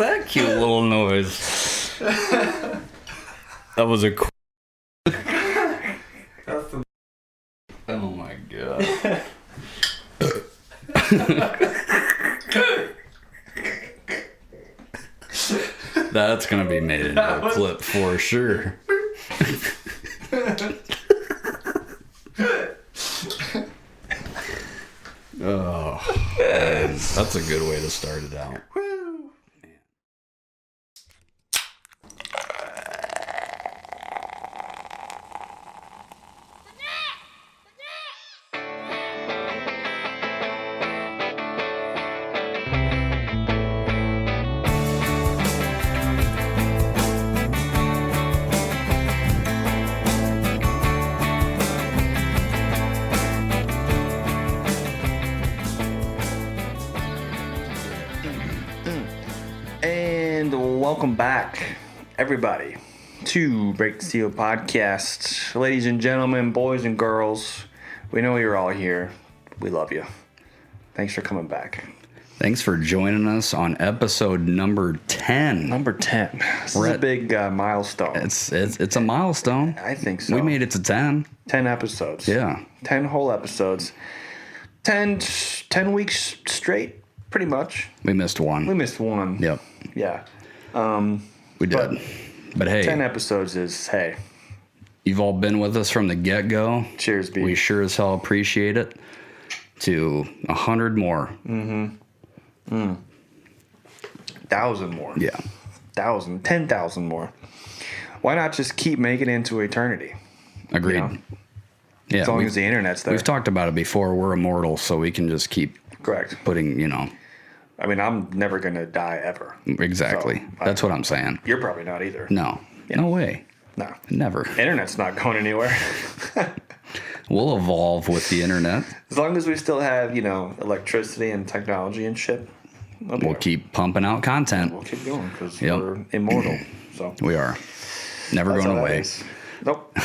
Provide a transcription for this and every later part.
that cute little noise? That was a cool... Oh my god. That's gonna be made into a clip for sure. Oh, man. That's a good way to start it out. Welcome back, everybody, to Break the Seal podcast. Ladies and gentlemen, boys and girls, we know you're all here. We love you. Thanks for coming back. Thanks for joining us on episode number 10. Number 10. This is a big milestone. It's a milestone. I think so. We made it to 10. 10 episodes. Yeah. 10 whole episodes. 10 weeks straight, pretty much. We missed one. Yep. Yeah. We did. But hey. 10 episodes is, hey. You've all been with us from the get-go. Cheers, B. We sure as hell appreciate it. To 100 more. 1,000 more. Yeah. 10,000 more. Why not just keep making it into eternity? Agreed. You know? Yeah. As long as the internet's there. We've talked about it before. We're immortal, so we can just keep putting, I mean, I'm never going to die ever. Exactly. So, that's what I'm saying. You're probably not either. No. Yeah. No way. No. Never. Internet's not going anywhere. We'll evolve with the internet. As long as we still have, electricity and technology and shit. We'll keep pumping out content. We'll keep going because we're immortal. So we are. Never going away. Nope.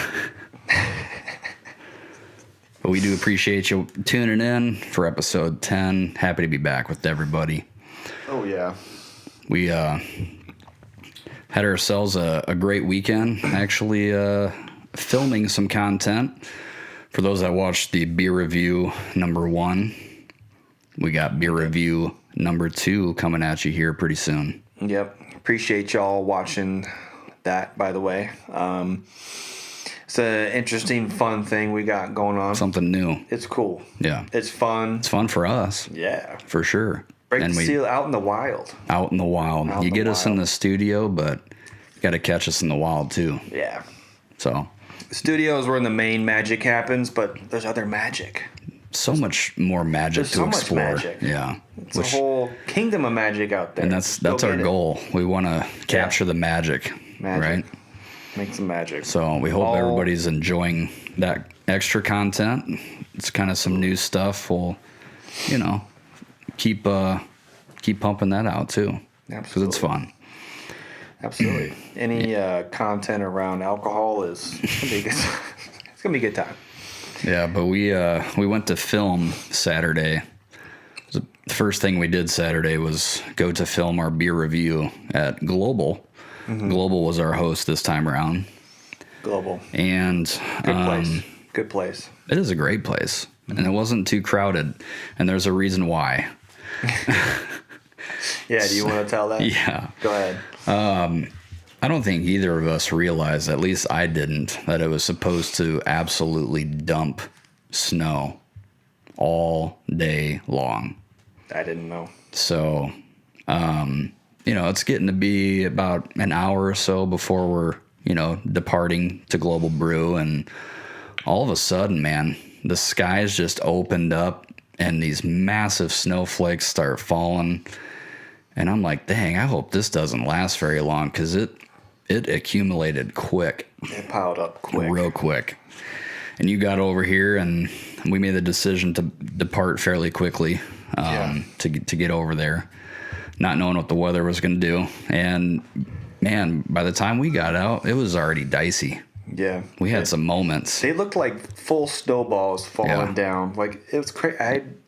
But we do appreciate you tuning in for episode 10. Happy to be back with everybody. Oh, yeah. We had ourselves a great weekend, actually filming some content. For those that watched the beer review number 1, we got beer review number 2 coming at you here pretty soon. Yep. Appreciate y'all watching that, by the way. It's an interesting, fun thing we got going on. Something new. It's cool. Yeah. It's fun. It's fun for us. Yeah. For sure. Break the seal out in the wild. Out in the wild. You get us in the studio, but you got to catch us in the wild, too. Yeah. So. The studio is where the main magic happens, but there's other magic. So much more magic to explore. There's so much magic. Yeah. It's a whole kingdom of magic out there. And that's our goal. We want to capture the magic. Right? Make some magic. So we hope everybody's enjoying that extra content. It's kind of some new stuff. We'll, keep pumping that out too. Absolutely. Because it's fun. Absolutely. Any content around alcohol is gonna be good. It's gonna be a good time. Yeah, but we went to film Saturday. The first thing we did Saturday was go to film our beer review at Global. Mm-hmm. Global was our host this time around. Global. And Good place. It is a great place. Mm-hmm. And it wasn't too crowded. And there's a reason why. Yeah, do you want to tell that? Yeah. Go ahead. I don't think either of us realized, at least I didn't, that it was supposed to absolutely dump snow all day long. I didn't know. So, it's getting to be about an hour or so before we're, departing to Global Brew. And all of a sudden, man, the skies just opened up and these massive snowflakes start falling. And I'm like, dang, I hope this doesn't last very long because it accumulated quick. It piled up quick. Real quick. And you got over here and we made the decision to depart fairly quickly to get over there, not knowing what the weather was going to do. And, man, by the time we got out, it was already dicey. Yeah. We had some moments. They looked like full snowballs falling down. Like, it was crazy.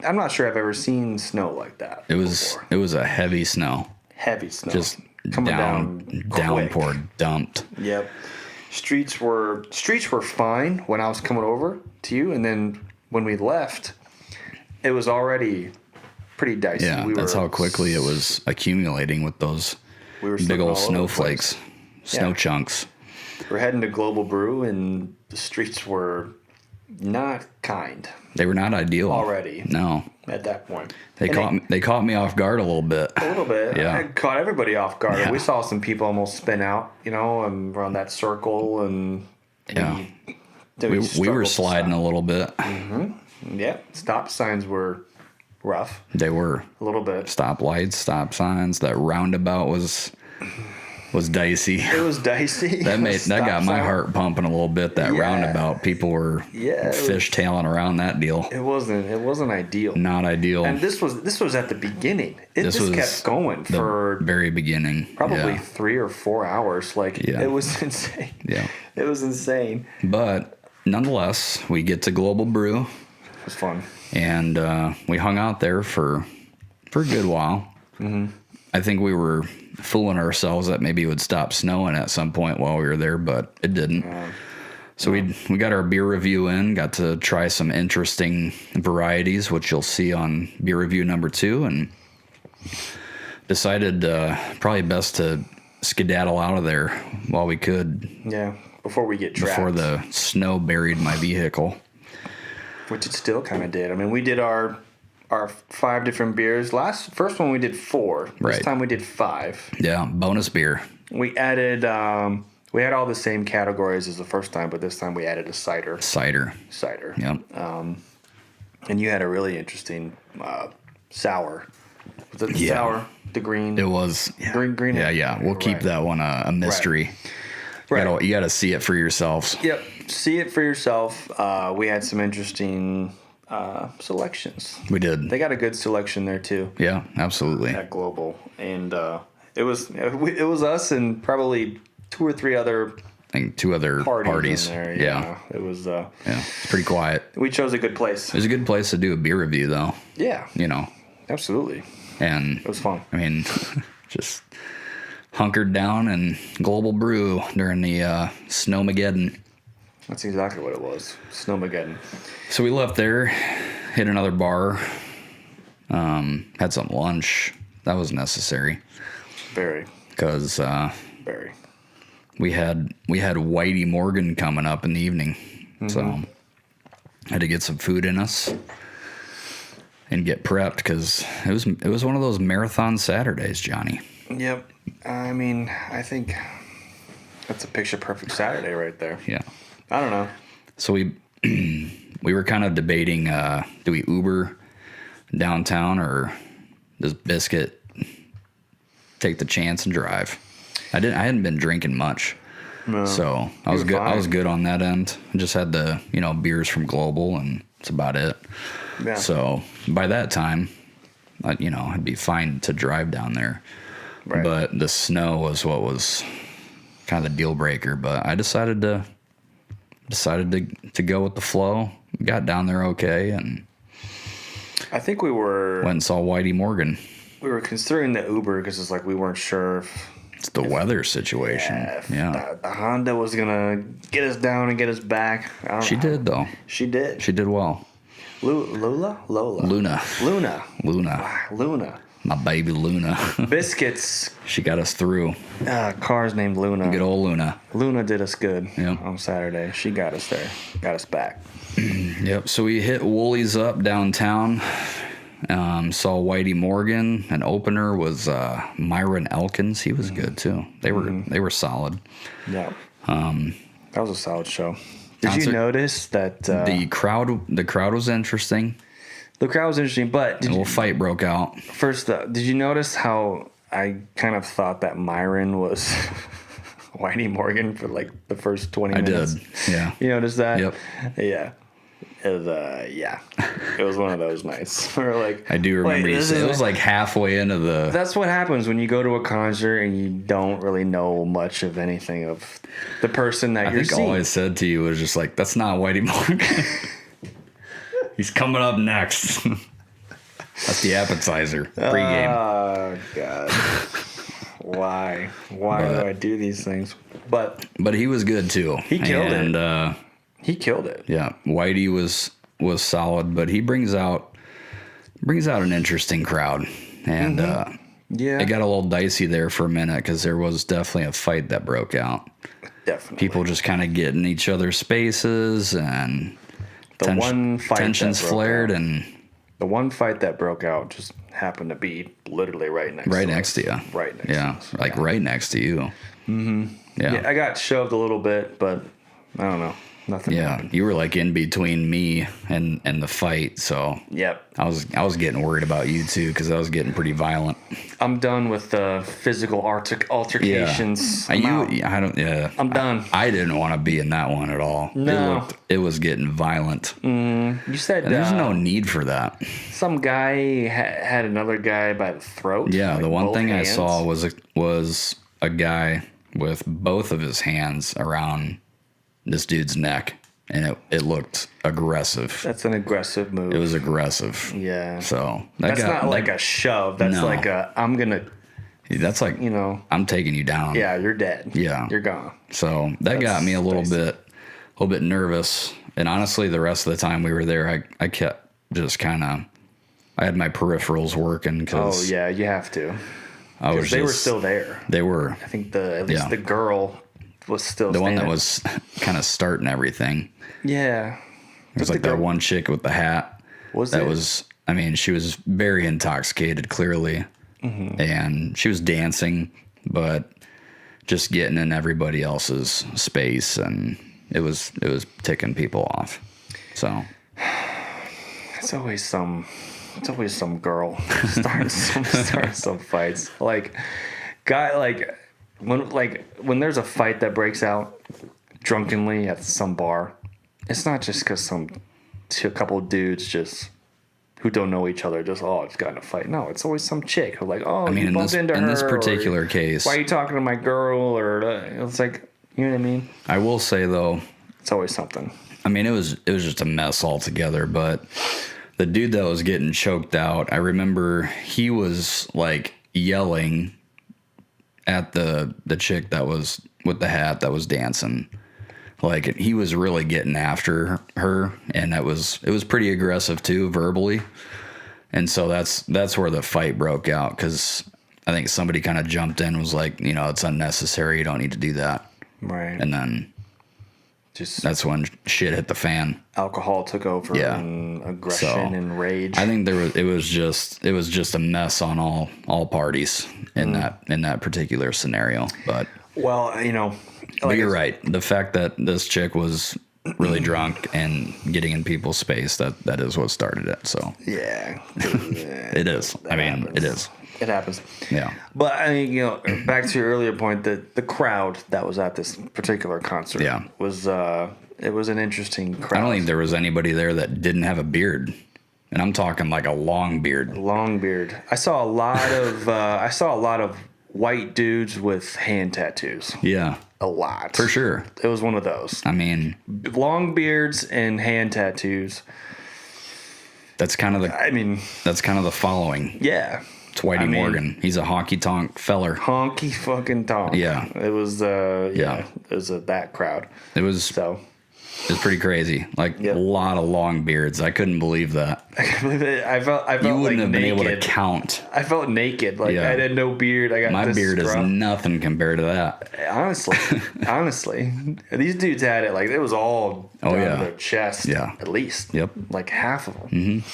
I'm not sure I've ever seen snow like that It was a heavy snow. Heavy snow. Just coming down quick. downpour dumped. Yep. Streets were fine when I was coming over to you, and then when we left, it was already pretty dicey. Yeah, that's how quickly it was accumulating with those big old snowflakes, snow chunks. We're heading to Global Brew, and the streets were not kind. They were not ideal Already. No. At that point. They caught me off guard a little bit. A little bit. Yeah. I caught everybody off guard. Yeah. We saw some people almost spin out, and around that circle, and Yeah. We were sliding a little bit. Yeah. Stop signs were rough. They were. A little bit. Stop lights, stop signs. That roundabout was dicey. It was dicey. That got my heart pumping a little bit. That roundabout, people were fishtailing around that deal. It wasn't ideal. Not ideal. And this was at the beginning. This kept going for very beginning. Probably 3 or 4 hours. It was insane. Yeah. It was insane. But nonetheless, we get to Global Brew. It was fun. And we hung out there for a good while. Mm-hmm. I think we were fooling ourselves that maybe it would stop snowing at some point while we were there, but it didn't. So we got our beer review in, got to try some interesting varieties, which you'll see on beer review number 2, and decided probably best to skedaddle out of there while we could. Yeah, before we get trapped. Before the snow buried my vehicle. Which it still kind of did. I mean, we did our 5 different beers. First one we did 4. This time we did 5. Yeah, bonus beer. We added. We had all the same categories as the first time, but this time we added a cider. Cider. Yep. And you had a really interesting sour. Was it the sour? The green? It was. Yeah. Green. Yeah. We'll keep that one a mystery. Right. You got to see it for yourselves. Yep. See it for yourself. We had some interesting selections. We did. They got a good selection there too. Yeah, absolutely. At Global, and it was us and probably 2 or 3 other. I think 2 other parties. In there. Yeah. It was. It's pretty quiet. We chose a good place. It was a good place to do a beer review, though. Yeah. Absolutely. And it was fun. I mean, just hunkered down in Global Brew during the Snowmageddon. That's exactly what it was. Snowmageddon. So we left there, hit another bar, had some lunch. That was necessary. Very. Because very. We had Whitey Morgan coming up in the evening. Mm-hmm. So had to get some food in us and get prepped because it was one of those marathon Saturdays, Johnny. Yep. I mean, I think that's a picture perfect Saturday right there. Yeah. I don't know. So we were kind of debating, do we Uber downtown or does Biscuit take the chance and drive? I hadn't been drinking much. No, so I was good. Fine. I was good on that end. I just had the, beers from Global and that's about it. Yeah. So by that time, I'd be fine to drive down there. Right. But the snow was what was kind of the deal breaker. But I decided to go with the flow. Got down there okay, and I think we went and saw Whitey Morgan. We were considering the Uber because it's like we weren't sure if it's the weather situation. Yeah. The Honda was gonna get us down and get us back. She did though. She did. She did well. Luna. My baby Luna. Biscuits. She got us through. Car's named Luna. Good old Luna. Luna did us good on Saturday. She got us there. Got us back. Yep. So we hit Woolies up downtown. Saw Whitey Morgan. An opener was Myron Elkins. He was good too. They were solid. Yeah. That was a solid show. Did you notice that the crowd was interesting? The crowd was interesting, but a little fight broke out. First, did you notice how I kind of thought that Myron was Whitey Morgan for like the first 20 minutes? I did, yeah. You noticed that? Yep. Yeah. It was one of those nights where like I do remember you saying it was like halfway into the. That's what happens when you go to a concert and you don't really know much of anything of the person that you're seeing. All I said to you was just like, that's not Whitey Morgan. He's coming up next. That's the appetizer. Pre-game. Oh, God. Why do I do these things? But he was good too. He killed it. And he killed it. yeah, Whitey was solid, but he brings out an interesting crowd. And Yeah. it got a little dicey there for a minute because there was definitely a fight that broke out. Definitely. People just kind of getting each other's spaces, and tensions flared, and the one fight that broke out just happened to be literally right next to to you. Right next to us. Like right next to you. Mm-hmm. Yeah, I got shoved a little bit, but I don't know. Nothing happened. You were like in between me and the fight, so Yep. I was getting worried about you too because I was getting pretty violent. I'm done with the physical altercations. I'm out. I'm done. I didn't want to be in that one at all. No. It was getting violent. You said And there's no need for that. some guy had another guy by the throat. Yeah, like the one thing hands. I saw was a guy with both of his hands around this dude's neck, and it looked aggressive. That's an aggressive move. It was aggressive. Yeah. So that's not like a shove. That's No. like that's like, I'm taking you down. yeah, you're dead. Yeah. You're gone. So that got me a little bit nervous. And honestly, the rest of the time we were there, I kept just I had my peripherals working because Oh yeah, you have to. they were still there. They were. I think at least the girl was still the one that was kind of starting everything. Yeah. It was like that one chick with the hat. She was very intoxicated, clearly. Mm-hmm. And she was dancing, but just getting in everybody else's space, and it was ticking people off. So it's always some girl starting some fights. When there's a fight that breaks out drunkenly at some bar, it's not just because a couple of dudes who don't know each other just got in a fight. No, it's always some chick who you bumped into her. In this particular case, why are you talking to my girl? Or it's like, you know what I mean? I will say though, it's always something. I mean, it was just a mess altogether. But the dude that was getting choked out, I remember he was like yelling at the chick that was with the hat that was dancing. Like, he was really getting after her, and it was pretty aggressive too, verbally. And so that's where the fight broke out, because I think somebody kind of jumped in and was like, it's unnecessary. You don't need to do that. Right. And then that's when shit hit the fan. Alcohol took over, and aggression and rage. I think it was just a mess on all parties in that particular scenario. But well, you're right. The fact that this chick was really drunk and getting in people's space, that is what started it. So yeah, it is. It is. It happens. Yeah. But back to your earlier point, that the crowd that was at this particular concert was it was an interesting crowd. I don't think there was anybody there that didn't have a beard. And I'm talking like a long beard. Long beard. I saw a lot of white dudes with hand tattoos. Yeah. A lot. For sure. It was one of those. Long beards and hand tattoos. That's kind of the following. Yeah. It's Whitey Morgan. He's a honky tonk feller. Honky fucking tonk. Yeah. It was it was that crowd. It was pretty crazy. A lot of long beards. I couldn't believe that. I felt you wouldn't have naked. been able to count. I felt naked. I had no beard. I got my this beard scruff. is nothing compared to that. Honestly, these dudes had it it was all down to their chest. Yeah, at least. Yep, half of them. Mm-hmm.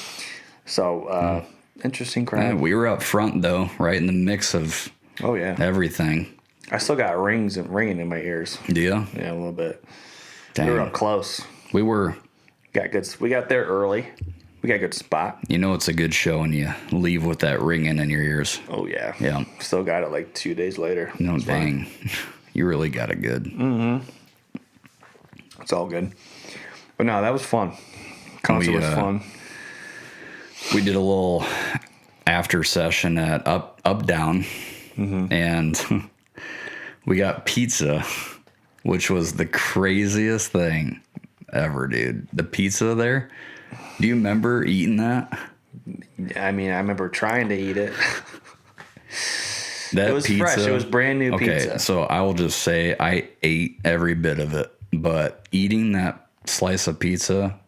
So interesting crowd. Yeah, we were up front though, right in the mix of everything. I still got ringing in my ears. Do you? Yeah, a little bit. Dang. We were up close. We were. We got there early. We got a good spot. It's a good show when you leave with that ringing in your ears. Oh, yeah. Yeah. Still got it 2 days later. No, dang. You really got it good. Mm-hmm. It's all good. But no, that was fun. Concert was fun. We did a little after session at Up Down, and we got pizza, which was the craziest thing ever, dude. The pizza there. Do you remember eating that? I remember trying to eat it. That It was pizza, fresh. It was brand new okay, pizza. so I will just say I ate every bit of it, but eating that slice of pizza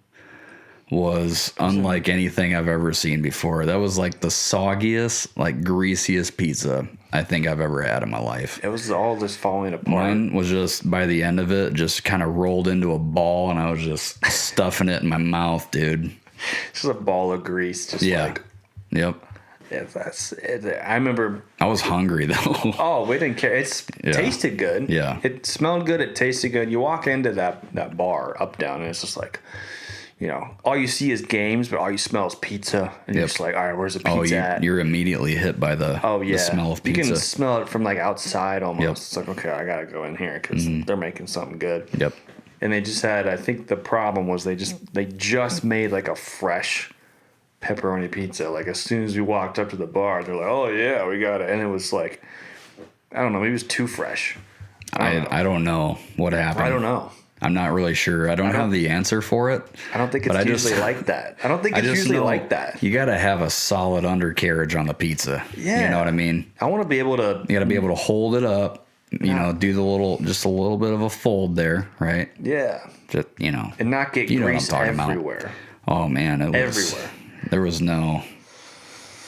was unlike anything I've ever seen before. That was like the soggiest, like greasiest pizza I think I've ever had in my life. It was all just falling apart. Mine was just, by the end of it, just kind of rolled into a ball, and I was just stuffing it in my mouth, dude. It's just a ball of grease. Just like, Yep. I remember. I was hungry, though. Oh, we didn't care. It tasted good. Yeah. It smelled good. It tasted good. You walk into that bar, up, down, and it's just like, all you see is games, but all you smell is pizza. And you're just like, all right, where's the pizza at? You're immediately hit by the smell of pizza. You can smell it from like outside almost. Yep. It's like, okay, I got to go in here because they're making something good. Yep. And they just had, I think the problem was they just made like a fresh pepperoni pizza. Like as soon as we walked up to the bar, they're like, oh yeah, we got it. And it was like, I don't know, maybe it was too fresh. I don't know what happened. I don't know. I'm not really sure. I don't have the answer for it. I don't think it's usually like that. I don't think it's usually like that. You got to have a solid undercarriage on the pizza. Yeah. You know what I mean? I want to be able to. You got to be able to hold it up. Do just a little bit of a fold there, right? Yeah. Just and not get grease everywhere. Oh man, it was everywhere. There was no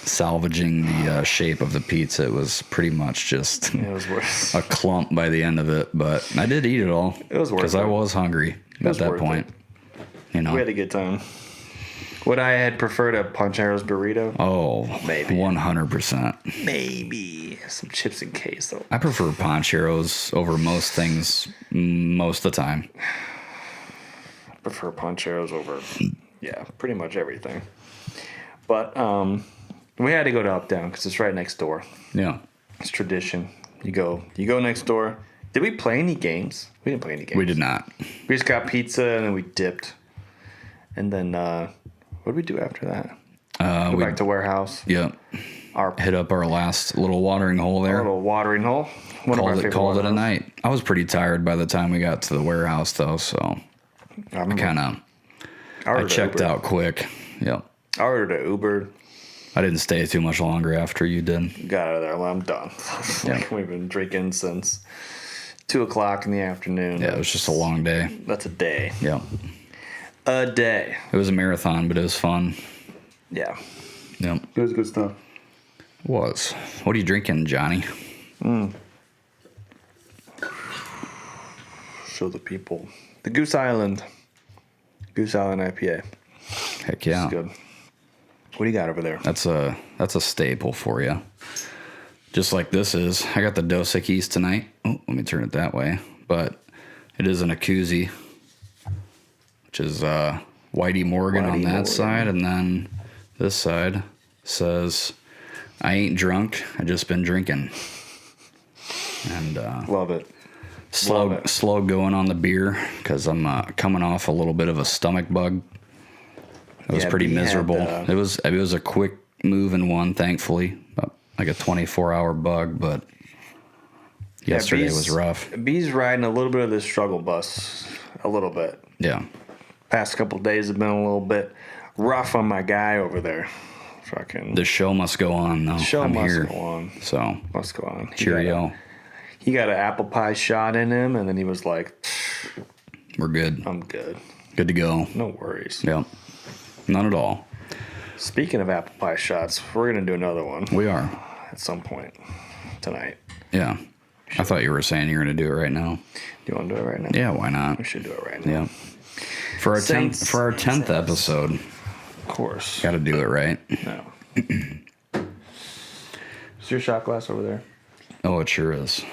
salvaging the shape of the pizza. It was pretty much just it was worse. A clump by the end of it. But I did eat it all. It was worth it because I was hungry at that point. We had a good time. Would I had preferred a Pancheros burrito? Oh, maybe 100%. Maybe some chips and queso. I prefer Pancheros over most things most of the time. I prefer Pancheros over, pretty much everything. But we had to go to Up Down because it's right next door. Yeah, it's tradition. You go next door. Did we play any games? We didn't play any games. We did not. We just got pizza and then we dipped. And then what did we do after that? Go back to warehouse. Yep. Hit up our last little watering hole there. Our little watering hole. Called it a night. I was pretty tired by the time we got to the warehouse though, so I checked out quick. Yep. I ordered an Uber. I didn't stay too much longer after you did. Got out of there. Well, I'm done. We've been drinking since 2:00 in the afternoon. Yeah, it was just a long day. That's a day. Yeah. A day. It was a marathon, but it was fun. Yeah. Yep. It was good stuff. It was. What are you drinking, Johnny? Show the people. The Goose Island IPA. Heck yeah. It's good. What do you got over there? That's a staple for you. Just like this is. I got the Dos Equis tonight. Oh, let me turn it that way. But it is an Akuzi, which is Whitey Morgan on that side. And then this side says, I ain't drunk. I just been drinking. And love it. Slow going on the beer because I'm coming off a little bit of a stomach bug. It was pretty miserable. It was a quick moving one, thankfully, like a 24-hour bug. But yesterday was rough. B's riding a little bit of the struggle bus, a little bit. Yeah. Past couple of days have been a little bit rough on my guy over there. The show must go on, though. The show must go on. So must go on. Cheerio. He got an apple pie shot in him, and then he was like, "We're good. I'm good. Good to go. No worries." Yep. None at all. Speaking of apple pie shots, we're gonna do another one. We are at some point tonight. Yeah. I thought you were saying you're gonna do it right now. Do you want to do it right now? Yeah. Why not? We should do it right now. Yeah. For our 10th episode. Of course. Got to do it right. No. Is your shot glass over there? Oh, it sure is.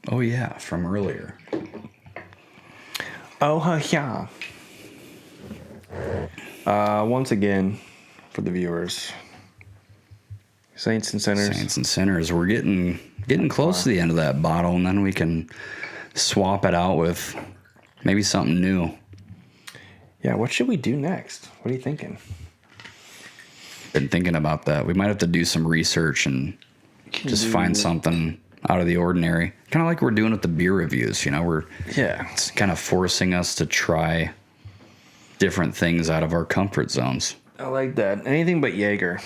Oh, yeah, from earlier. Oh, yeah. Once again, for the viewers, Saints and Sinners. Saints and Sinners. We're getting close to the end of that bottle, and then we can swap it out with maybe something new. Yeah, what should we do next? What are you thinking? Been thinking about that. We might have to do some research and just find something out of the ordinary. Kind of like we're doing with the beer reviews, it's kind of forcing us to try different things out of our comfort zones. I like that. Anything but Jaeger.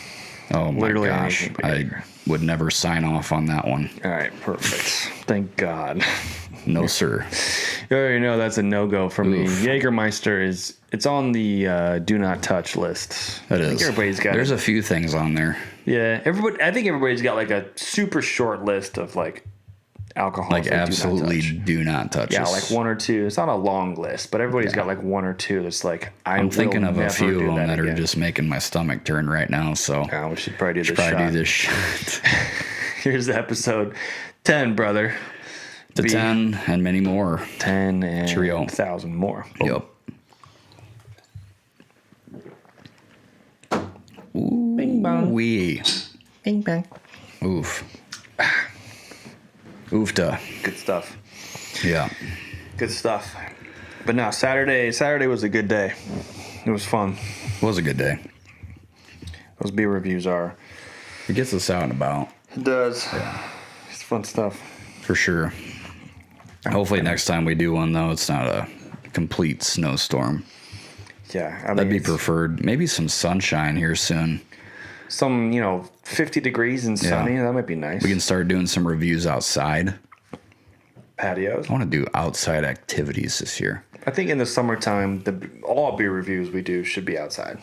Oh my Literally gosh. anything but Jaeger. I would never sign off on that one. All right, perfect. Thank God. No, sir. You already know that's a no-go for me. Oof. Jägermeister it's on the do not touch list. That I think is. everybody's got There's a few things on there. Yeah, I think everybody's got like a super short list of like alcohols. Like they absolutely do not touch. do not touch Yeah, this. like one or two. It's not a long list, but everybody's got like one or two that's like I'm thinking of a few of them that again. are just making my stomach turn right now. So We should probably do this probably shot. do this shot. Here's episode 10, brother. To 10 and many more. 10 and Cheerio. 1,000 more. Yep. Ooh, Bing bong. wee. Bing bang. Oof. Oofta. Good stuff. Yeah. Good stuff. But no, Saturday was a good day. It was fun. Was a good day. Those beer reviews are. It gets us out and about. It does. Yeah. It's fun stuff. For sure. Hopefully next time we do one, though, it's not a complete snowstorm. Yeah. I mean, That'd be preferred. Maybe some sunshine here soon. some, 50 degrees and sunny. Yeah. That might be nice. We can start doing some reviews outside. Patios. I want to do outside activities this year. I think in the summertime, all beer reviews we do should be outside.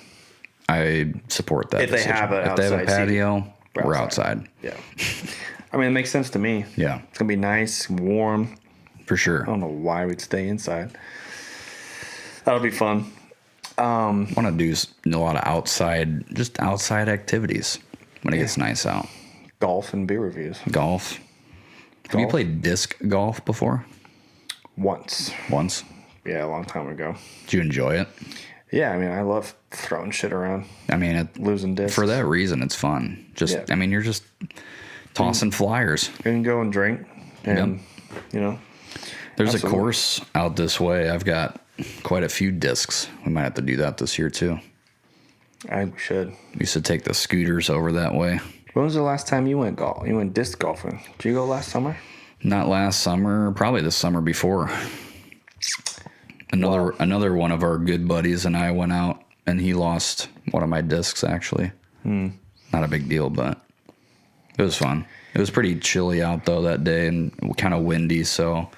I support that. If they decision. have an if they have a outside seating, patio, we're outside. Yeah. I mean, it makes sense to me. Yeah, It's going to be nice, warm. for sure. I don't know why we'd stay inside. That'll be fun. I want to do a lot of outside activities when it gets nice out. Golf and beer reviews. Golf. Have you played disc golf before? Once. Once? Yeah, a long time ago. Did you enjoy it? Yeah, I mean, I love throwing shit around, I mean, losing discs. for that reason, it's fun. Just, Yeah. I mean, you're just tossing flyers. You can go and drink, and, There's Absolutely. a course out this way. I've got quite a few discs. We might have to do that this year too. I should. We used to take the scooters over that way. When was the last time you went golf? You went disc golfing. Did you go last summer? Not last summer, probably the summer before. Another one of our good buddies and I went out, and he lost one of my discs actually. Not a big deal, but it was fun. It was pretty chilly out though that day and kind of windy, so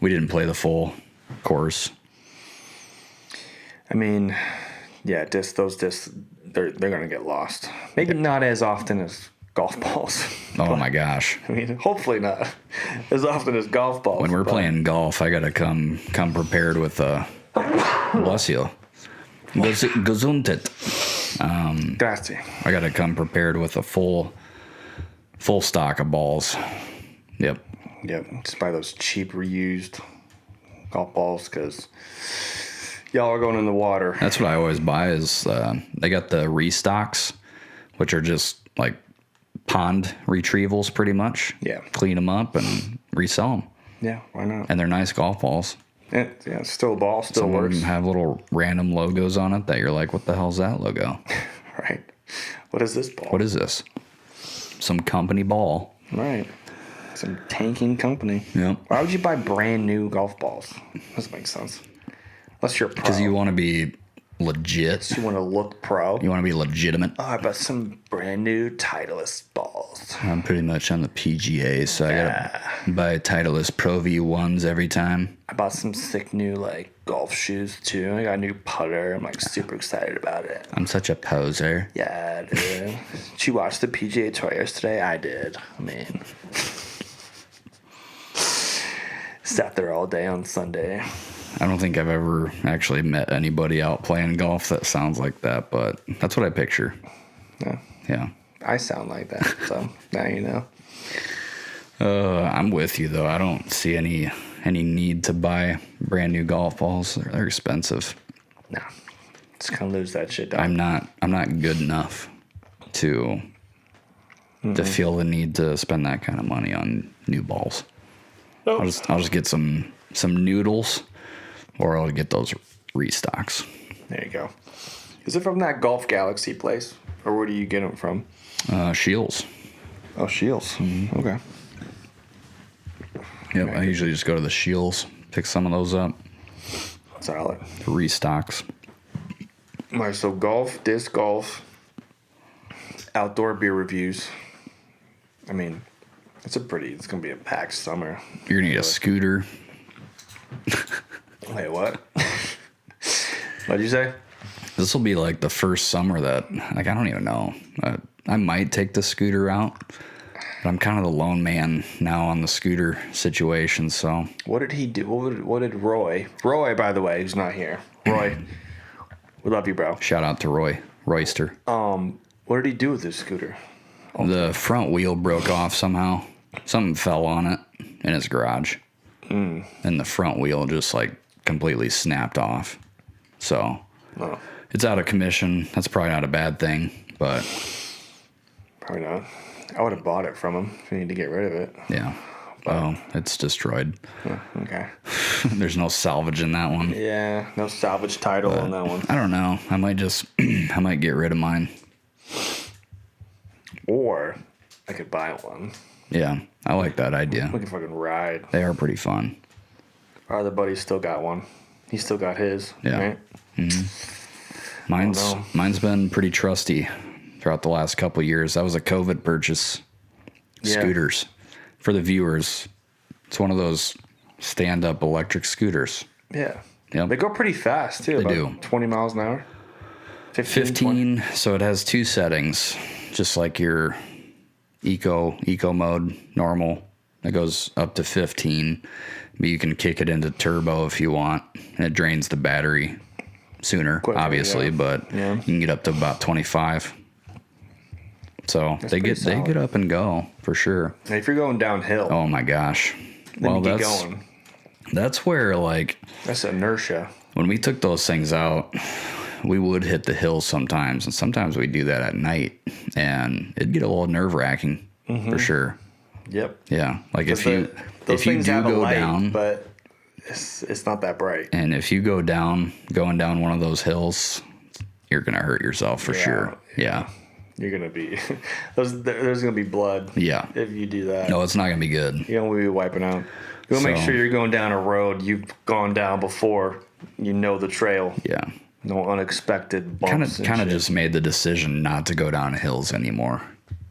we didn't play the full course. I mean, yeah, those discs, they're gonna get lost. Maybe not as often as golf balls. Oh my gosh. I mean, hopefully not as often as golf balls. When we're but playing golf, I gotta come prepared with bless you. Gesundheit. Grazie. I gotta come prepared with a full stock of balls. Yep. Yep, just buy those cheap reused golf balls because y'all are going in the water. That's what I always buy is they got the restocks, which are just like pond retrievals pretty much. Yeah. Clean them up and resell them. Yeah, why not? And they're nice golf balls. Yeah, it's still a ball, still Some of works. them have little random logos on it that you're like, what the hell's that logo? Right. What is this ball? What is this? Some company ball. Right. Some tanking company. Yep. Why would you buy brand new golf balls? Doesn't make sense. Unless you're a pro. Because you want to be legit. You want to look pro. You want to be legitimate. Oh, I bought some brand new Titleist balls. I'm pretty much on the PGA, so I gotta buy Titleist Pro V1s every time. I bought some sick new golf shoes too. I got a new putter. I'm super excited about it. I'm such a poser. Yeah, dude. Did you watch the PGA Tour yesterday? I did. I mean, sat there all day on Sunday. I don't think I've ever actually met anybody out playing golf that sounds like that, but that's what I picture. Yeah, Yeah. I sound like that, so now you know. I'm with you though. I don't see any need to buy brand new golf balls. They're expensive. Nah, just gonna lose that shit. Dog. I'm not good enough to feel the need to spend that kind of money on new balls. Nope. I'll just get some noodles, or I'll get those restocks. There you go. Is it from that Golf Galaxy place, or where do you get them from? Shields. Oh, Shields. Mm-hmm. Okay. Yep, I usually just go to the Shields, pick some of those up. Solid. Restocks. All right, so golf, disc golf, outdoor beer reviews. I mean, it's gonna be a packed summer. You're gonna need a scooter. Wait, what? What'd you say? This will be like the first summer that, like, I don't even know. I might take the scooter out, but I'm kind of the lone man now on the scooter situation. So What did he do? What did Roy? Roy, by the way, who's not here. Roy, we love you, bro. shout out to Royster. What did he do with his scooter? The front wheel broke off somehow. Something fell on it in his garage, and the front wheel just like completely snapped off. So it's out of commission. That's probably not a bad thing, but Probably not. I would have bought it from him if you need to get rid of it. yeah. Oh, it's destroyed. Okay. There's no salvage in that one. Yeah, no salvage title on that one. I don't know. I might get rid of mine. Or I could buy one. Yeah, I like that idea. We can fucking ride. They are pretty fun. Our other buddy still got one. He still got his. Yeah. Right? Mine's been pretty trusty throughout the last couple years. That was a COVID purchase. Yeah. Scooters. For the viewers, it's one of those stand-up electric scooters. Yeah. Yep. They go pretty fast, too. They about do. 20 miles an hour. 20? So it has two settings, just like your eco mode, normal. It goes up to 15, but you can kick it into turbo if you want, and it drains the battery sooner, Quicker, obviously, yeah. but Yeah. you can get up to about 25. So they get up and go for sure. And if you're going downhill, Oh my gosh. then you get going. That's where, like, That's inertia. when we took those things out, we would hit the hills sometimes, and sometimes we do that at night, and it'd get a little nerve-wracking for sure. Yep. Yeah, like if Those you things do have a go light, down, but it's not that bright. and if you going down one of those hills, you're gonna hurt yourself for sure. Yeah, You're gonna be there's gonna be blood. Yeah. If you do that. No, it's not gonna be good. You don't be wiping out. You want to make So- sure you're going down a road you've gone down before. You know the trail. Yeah, No unexpected bumps. kind of just made the decision not to go down hills anymore.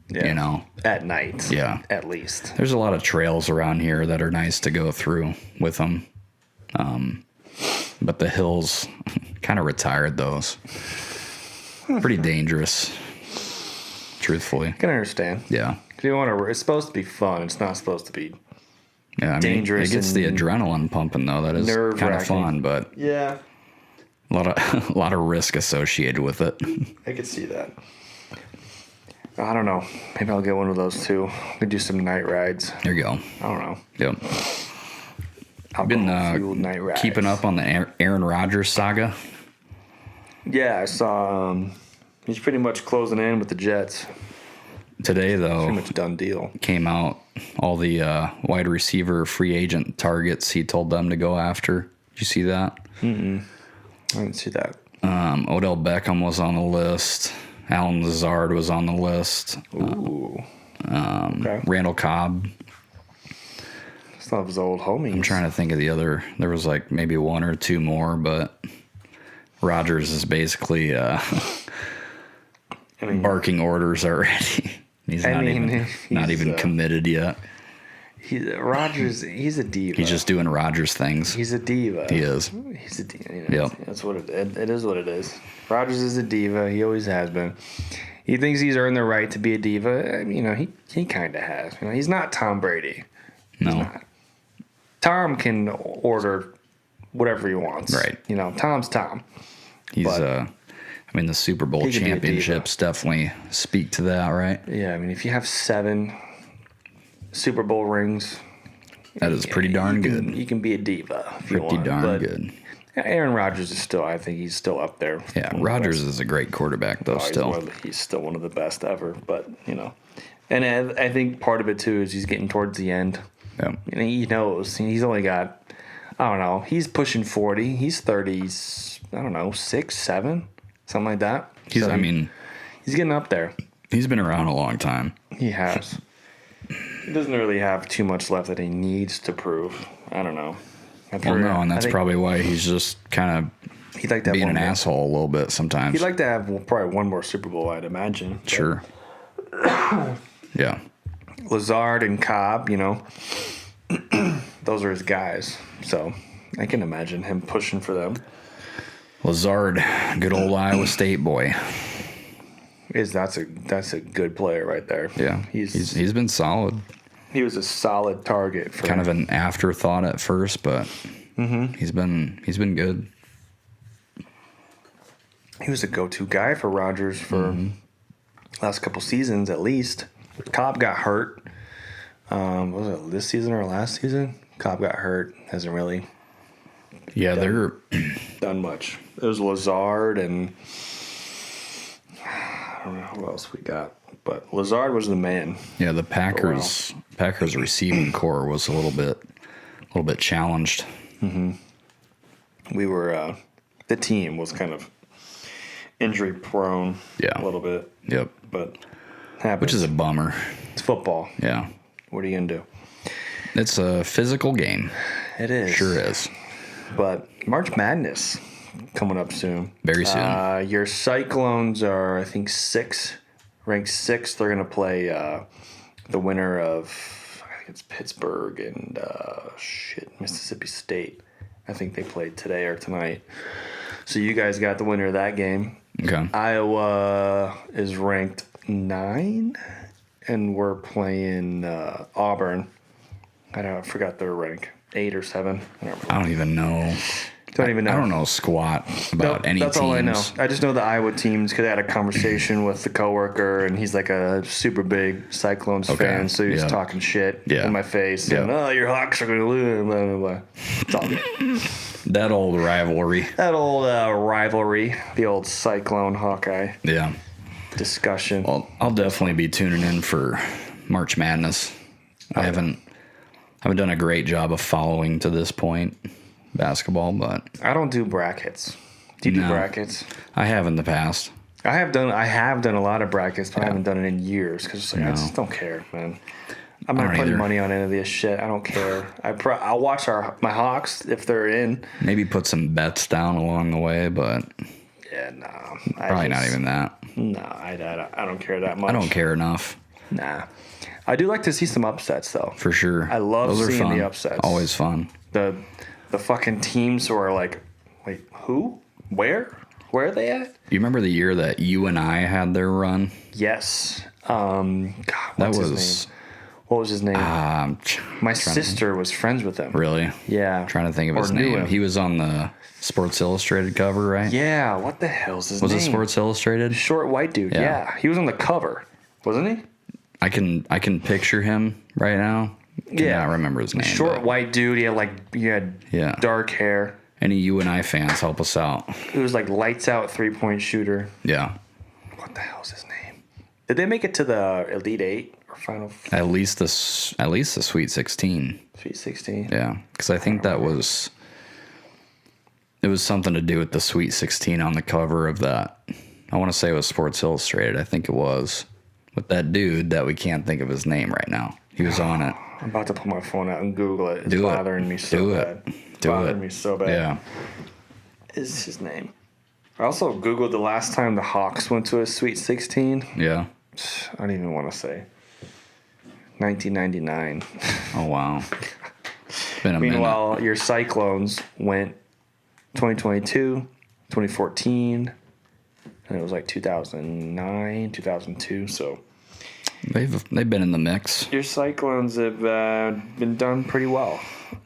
Yeah. You know, At night. Yeah. At least. there's a lot of trails around here that are nice to go through with them, but the hills kind of retired those. Pretty dangerous, truthfully. I can understand. Yeah. If you want to, it's supposed to be fun. It's not supposed to be. Yeah, I mean, Dangerous it gets the and adrenaline pumping though. That is kind of nerve-wracking. fun, but Yeah. a lot of risk associated with it. I could see that. I don't know. Maybe I'll get one of those too. We do some night rides. There you go. I don't know. Yep. Been Been night rides. keeping up on the Aaron Rodgers saga. Yeah, I saw. He's pretty much closing in with the Jets. Today, though, Pretty much done deal. came out all the wide receiver free agent targets he told them to go after. Did you see that? I didn't see that. Odell Beckham was on the list. Alan Lazard was on the list. Ooh. Okay. Randall Cobb. Some of his old homies. I'm trying to think of the other. There was like maybe one or two more, but Rodgers is basically barking orders already. He's not even committed yet. Rodgers, he's a diva. He's just doing Rodgers things. He's a diva. He is. He's a diva. You know, Yep. That's what it is. What it is. Rodgers is a diva. He always has been. He thinks he's earned the right to be a diva. You know, he kind of has. You know, he's not Tom Brady. No. He's not. Tom can order whatever he wants. Right. You know, Tom's Tom. He's I mean, the Super Bowl he could be a diva. championships definitely speak to that, right? Yeah, I mean, if you have 7 Super Bowl rings, That is pretty darn good. You can be a diva if you Pretty want. darn but good. Aaron Rodgers is still, I think he's still up there. Yeah, Rodgers is a great quarterback, though, still. He's still one of the best ever, but, you know. And I think part of it, too, is he's getting towards the end. Yeah. And he knows. He's only got, I don't know, he's pushing 40. He's 30s, I don't know, 6, 7, something like that. He's getting up there. He's been around a long time. He has. He doesn't really have too much left that he needs to prove. I don't know. Well, no, and that's probably why he's just kind of he'd like to have being one an more. asshole a little bit sometimes. He'd like to have probably one more Super Bowl, I'd imagine. But Sure. Yeah. Lazard and Cobb, those are his guys. So I can imagine him pushing for them. Lazard, good old Iowa State boy. That's a good player right there. Yeah. He's been solid. He was a solid target for kind of an afterthought at first, but he's been good. He was a go-to guy for Rodgers for last couple seasons at least. Cobb got hurt. Was it this season or last season? Cobb got hurt. Hasn't really they're done much. It was Lazard and I don't know who else we got, but Lazard was the man. Yeah, the Packers receiving core was a little bit challenged. We were the team was kind of injury prone. Yeah, a little bit. Yep, but happens. Which is a bummer. It's football. Yeah. What are you gonna do? It's a physical game. It is. Sure is. But March Madness coming up soon. Very soon. Your Cyclones are, I think, ranked 6. They're going to play the winner of, I think it's Pittsburgh and Mississippi State. I think they played today or tonight. So you guys got the winner of that game. Okay. Iowa is ranked 9, and we're playing Auburn. I forgot their rank. 8 or 7. I don't even know. Don't even know. I don't know squat about any that's teams. all I know. I just know the Iowa teams because I had a conversation with the coworker, and he's like a super big Cyclones fan, so he's talking shit in my face. Yeah. And, your Hawks are going to lose, blah, blah, blah. It's all good. That old rivalry. The old Cyclone Hawkeye discussion. Well, I'll definitely be tuning in for March Madness. I haven't done a great job of following to this point basketball, but I don't do brackets. Do you do brackets? I have in the past. I have done a lot of brackets, but I haven't done it in years because I just don't care, man. I'm not putting money on any of this shit. I don't care. I'll watch my Hawks if they're in. Maybe put some bets down along the way, but probably not even that. I don't care that much. I don't care enough. Nah. I do like to see some upsets, though. For sure. I love seeing fun. The upsets. Always fun. The fucking teams who are like, wait, who? Where? Where are they at? You remember the year that you and I had their run? Yes. God, what's his name? What was his name? My sister was friends with him. Really? Yeah. I'm trying to think of his name. He was on the Sports Illustrated cover, right? Yeah. What the hell's his name? Was it Sports Illustrated? Short white dude. Yeah. He was on the cover, wasn't he? I can picture him right now. Cannot remember his name. Short white dude. He had dark hair. Any UNI fans, help us out. It was like lights out 3-point shooter. Yeah. What the hell's his name? Did they make it to the Elite 8 or Final? At least the Sweet 16. Sweet 16. Yeah, because I think it was something to do with the Sweet 16 on the cover of that. I want to say it was Sports Illustrated. I think it was. With that dude that we can't think of his name right now. He was on it. I'm about to pull my phone out and Google it. It's bothering me so bad. It's bothering me so bad. Yeah. Is his name? I also Googled the last time the Hawks went to a Sweet 16. Yeah. I don't even want to say. 1999. Oh, wow. It's been a minute. Meanwhile, your Cyclones went 2022, 2014, and it was like 2009, 2002, so... They've been in the mix. Your Cyclones have been done pretty well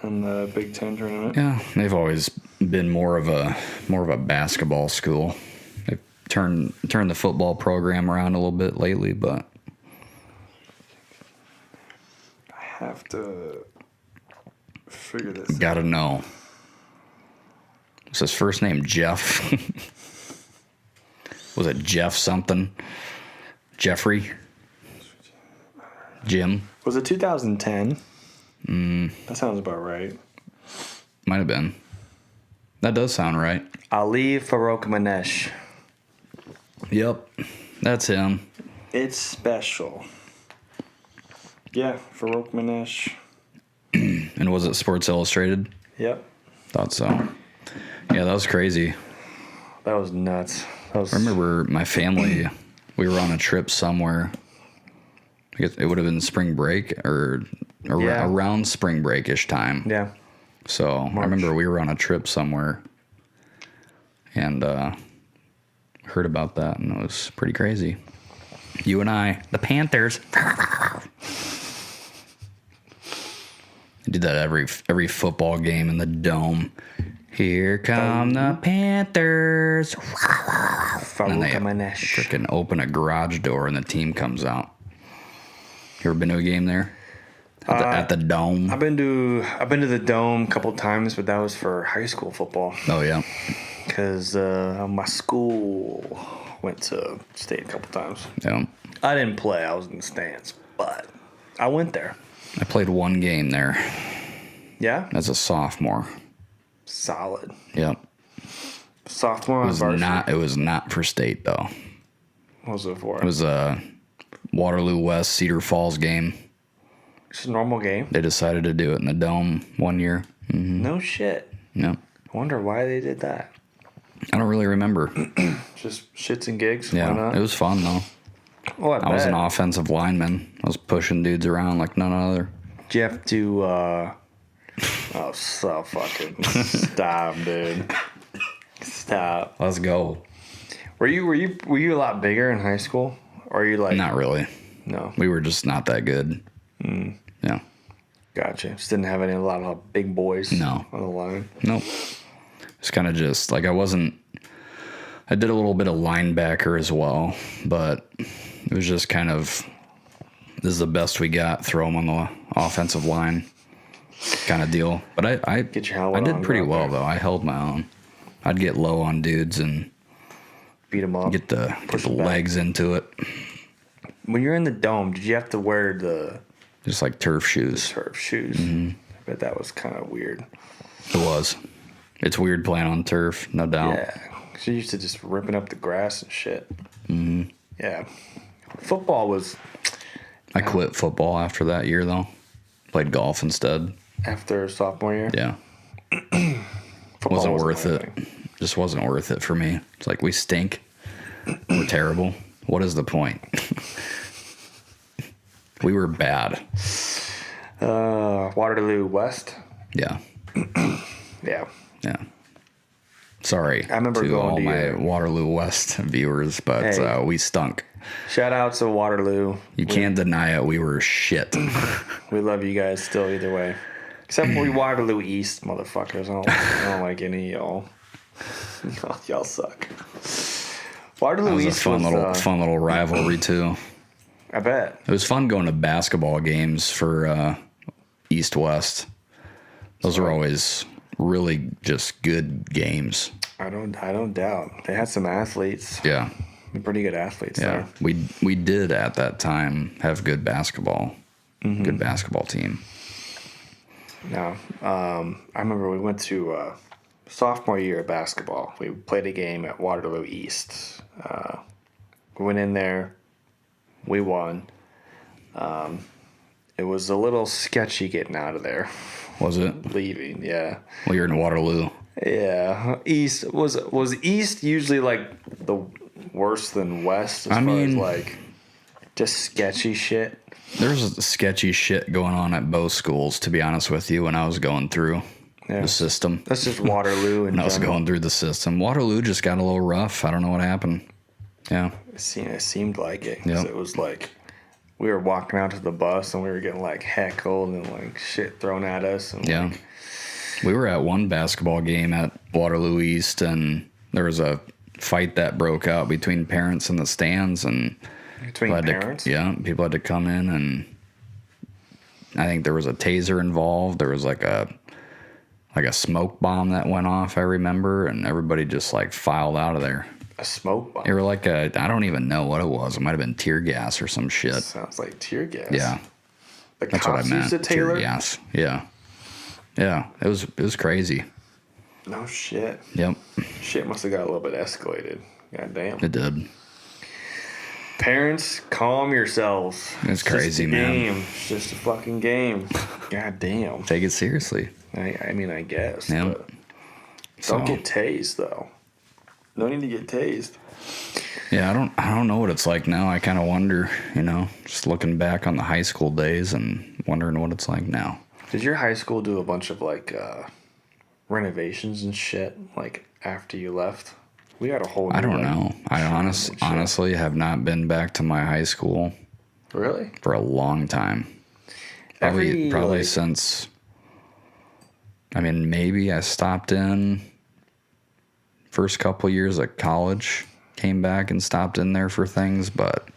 in the Big Ten tournament. Yeah, they've always been more of a basketball school. They've turned the football program around a little bit lately, but I have to figure this out. Gotta know. Was his first name Jeff? Was it Jeff something? Jeffrey? Jim? Was it 2010? That sounds about right. Might have been. That does sound right. Ali Farokhmanesh. Yep. That's him. It's special. Yeah, Farokhmanesh. And was it Sports Illustrated? Yep. Thought so. Yeah, that was crazy. That was nuts. I remember my family, we were on a trip somewhere I guess it would have been spring break or around spring break-ish time. Yeah. So I remember we were on a trip somewhere and heard about that, and it was pretty crazy. You and I, the Panthers. I did that every football game in the dome. Here come the Panthers. And they freaking open a garage door and the team comes out. You ever been to a game there? At the dome? I've been to the dome a couple times, but that was for high school football. Oh, yeah. Because my school went to state a couple times. Yeah. I didn't play. I was in the stands, but I went there. I played one game there. Yeah? As a sophomore. Solid. Yep. Sophomore on varsity. It was not for state, though. What was it for? It was a Waterloo West Cedar Falls game. It's a normal game. They decided to do it in the dome one year. Mm-hmm. No shit. Yep. I wonder why they did that. I don't really remember. Just shits and gigs. Yeah, Why not? it was fun though. Oh, I was bet. an offensive lineman. I was pushing dudes around like none other. Did you have to? Oh, so fucking stop, dude. Stop. Let's go. Were you a lot bigger in high school, or are you like? Not really. No. We were just not that good. Yeah. Gotcha. Just didn't have a lot of big boys. No. On the line. Nope. It's kind of just like I did a little bit of linebacker as well, but it was just kind of, this is the best we got, throw them on the offensive line kind of deal. But I Get your helmet I did on, pretty go out well, there. though. I held my own. I'd get low on dudes and Beat them up. get the them back. legs into it. When you're in the dome, did you have to wear the Just like turf shoes. turf shoes? Mm-hmm. I bet that was kind of weird. It was. It's weird playing on turf, no doubt. Yeah. Because you're used to just ripping up the grass and shit. Mm-hmm. Yeah. Football was I quit football after that year, though. Played golf instead. after sophomore year. Yeah. Football Wasn't worth my it. thing. Just wasn't worth it for me. It's like, we stink. We're terrible. What is the point? We were bad. Waterloo West. Yeah. Yeah. Yeah. Sorry I remember to going all to my your- Waterloo West viewers, but Hey. we stunk. Shout out to Waterloo. You can't deny it. We were shit. We love you guys still either way. Except for Waterloo East, motherfuckers. I don't like any of y'all. Y'all suck. Waterloo It was East a was, fun little rivalry too. I bet. It was fun going to basketball games for East-West. Those were always really just good games. I don't doubt. They had some athletes. Yeah. Pretty good athletes Yeah. there. We did at that time have good basketball. Good basketball team. No. I remember we went to sophomore year of basketball. We played a game at Waterloo East. We went in there. We won. It was a little sketchy getting out of there. Was it? Leaving, yeah. Well, you're in Waterloo. Yeah. East was East usually like the worse than West as far as like just sketchy shit. There's sketchy shit going on at both schools, to be honest with you, when I was going through the system. That's just Waterloo and When I was going through the system. Waterloo just got a little rough. I don't know what happened. Yeah. It seemed like it. 'Cause Yep. it was like we were walking out to the bus and we were getting like heckled and like shit thrown at us. And Yeah. like, We were at one basketball game at Waterloo East, and there was a fight that broke out between parents in the stands, and between parents. people had to come in, and I think there was a taser involved. There was like a smoke bomb that went off, I remember, and everybody just like filed out of there. A smoke bomb. They were like I don't even know what it was. It might have been tear gas or some shit. Sounds like tear gas. Yeah, The that's what I cops meant. used to Tear tailor. gas. Yeah. Yeah, it was crazy. No shit. Yep, Shit must have got a little bit escalated. God damn. it did. Parents, calm yourselves. It's crazy, just a man. game. It's just a fucking game. God damn. Take it seriously. I mean, I guess. Yeah. But don't get tased, though. No need to get tased. Yeah, I don't know what it's like now. I kind of wonder, just looking back on the high school days and wondering what it's like now. Did your high school do a bunch of renovations and shit after you left? We got a whole new, I don't know. I honestly have not been back to my high school. Really? For a long time. Probably since, maybe I stopped in first couple years at college, came back and stopped in there for things, but.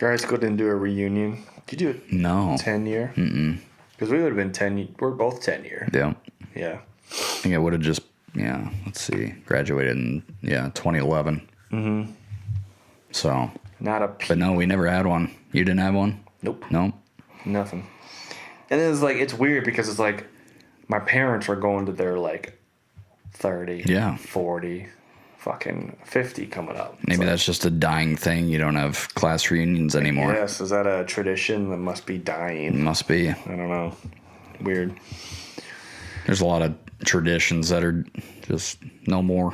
Your high school didn't do a reunion? Did you do it? No. 10 year? Mm-mm. Because we would have been 10, we're both 10 year. Yeah. Yeah. I think I would have just, let's see, graduated in, 2011. Mm-hmm. So. But no, we never had one. You didn't have one? Nope. Nope. Nothing. And it's weird because it's my parents are going to their 30, 40, fucking 50 coming up. Maybe that's just a dying thing. You don't have class reunions anymore. Yes. Is that a tradition that must be dying? It must be. I don't know. Weird. There's a lot of traditions that are just no more.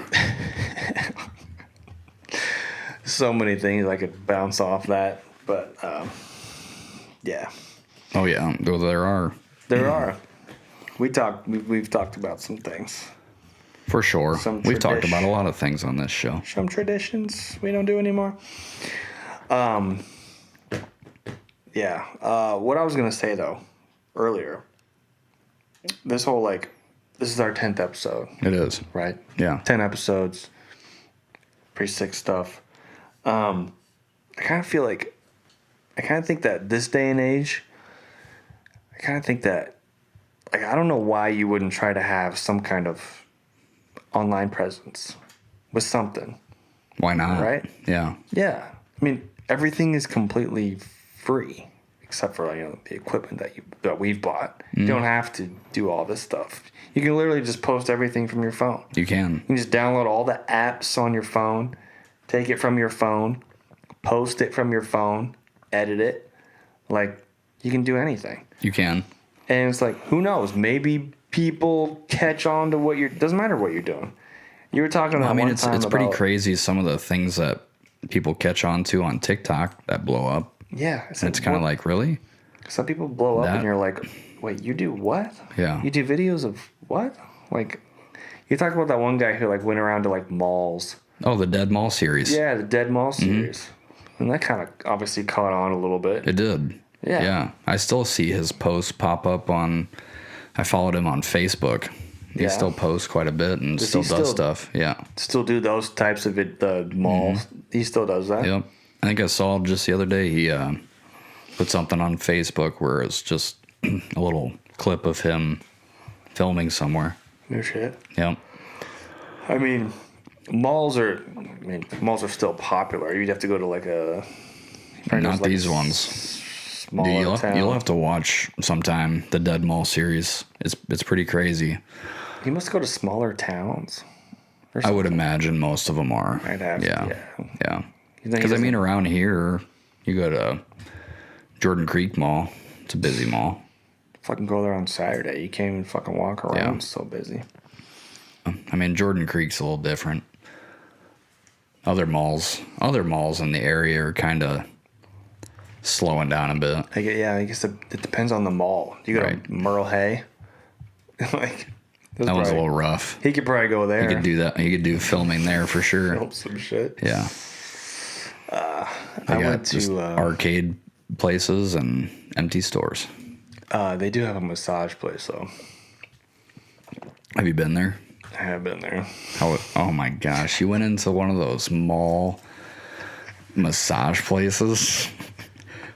So many things I could bounce off that, but yeah. Oh yeah, there are. There are. We've talked about some things. For sure. We've talked about a lot of things on this show. Some traditions we don't do anymore. Yeah. What I was gonna say though, earlier. This whole this is our 10th episode. It is. Right? Yeah. 10 episodes. Pretty sick stuff. I kind of feel I kind of think that this day and age, I kind of think that, I don't know why you wouldn't try to have some kind of online presence with something. Why not? Right? Yeah. Yeah. Everything is completely free except for, the equipment that we've bought. You don't have to do all this stuff. You can literally just post everything from your phone. You can. You can just download all the apps on your phone. Take it from your phone, post it from your phone, edit it. You can do anything. You can. And it's who knows? Maybe people catch on to doesn't matter what you're doing. You were talking about it's pretty crazy some of the things that people catch on to on TikTok that blow up. Yeah. It's kind of really? Some people blow up and you're wait, you do what? Yeah. You do videos of what? You talk about that one guy who went around to malls. Oh, the Dead Mall series. Yeah, the Dead Mall series. Mm-hmm. And that kind of obviously caught on a little bit. It did. Yeah. Yeah. I still see his posts pop up I followed him on Facebook. He still posts quite a bit and does stuff. Yeah. Still do those types of the malls. Mm-hmm. He still does that. Yep. I think I saw just the other day he put something on Facebook where it's just a little clip of him filming somewhere. No shit. Yep. Malls are still popular. You'd have to go to not these ones. Smaller town. You'll have to watch sometime the Dead Mall series. It's pretty crazy. You must go to smaller towns. I would imagine most of them are. I'd have to. Yeah. Because around here, you go to Jordan Creek Mall. It's a busy mall. Fucking go there on Saturday. You can't even fucking walk around. Yeah. It's so busy. Jordan Creek's a little different. Other malls in the area are kind of slowing down a bit. I guess it depends on the mall. You go to Merle Hay. That one's a little rough. He could probably go there. He could do that. He could do filming there for sure. Film some shit. Yeah. I went to arcade places and empty stores. They do have a massage place though. Have you been there? I have been there. Oh my gosh. You went into one of those mall massage places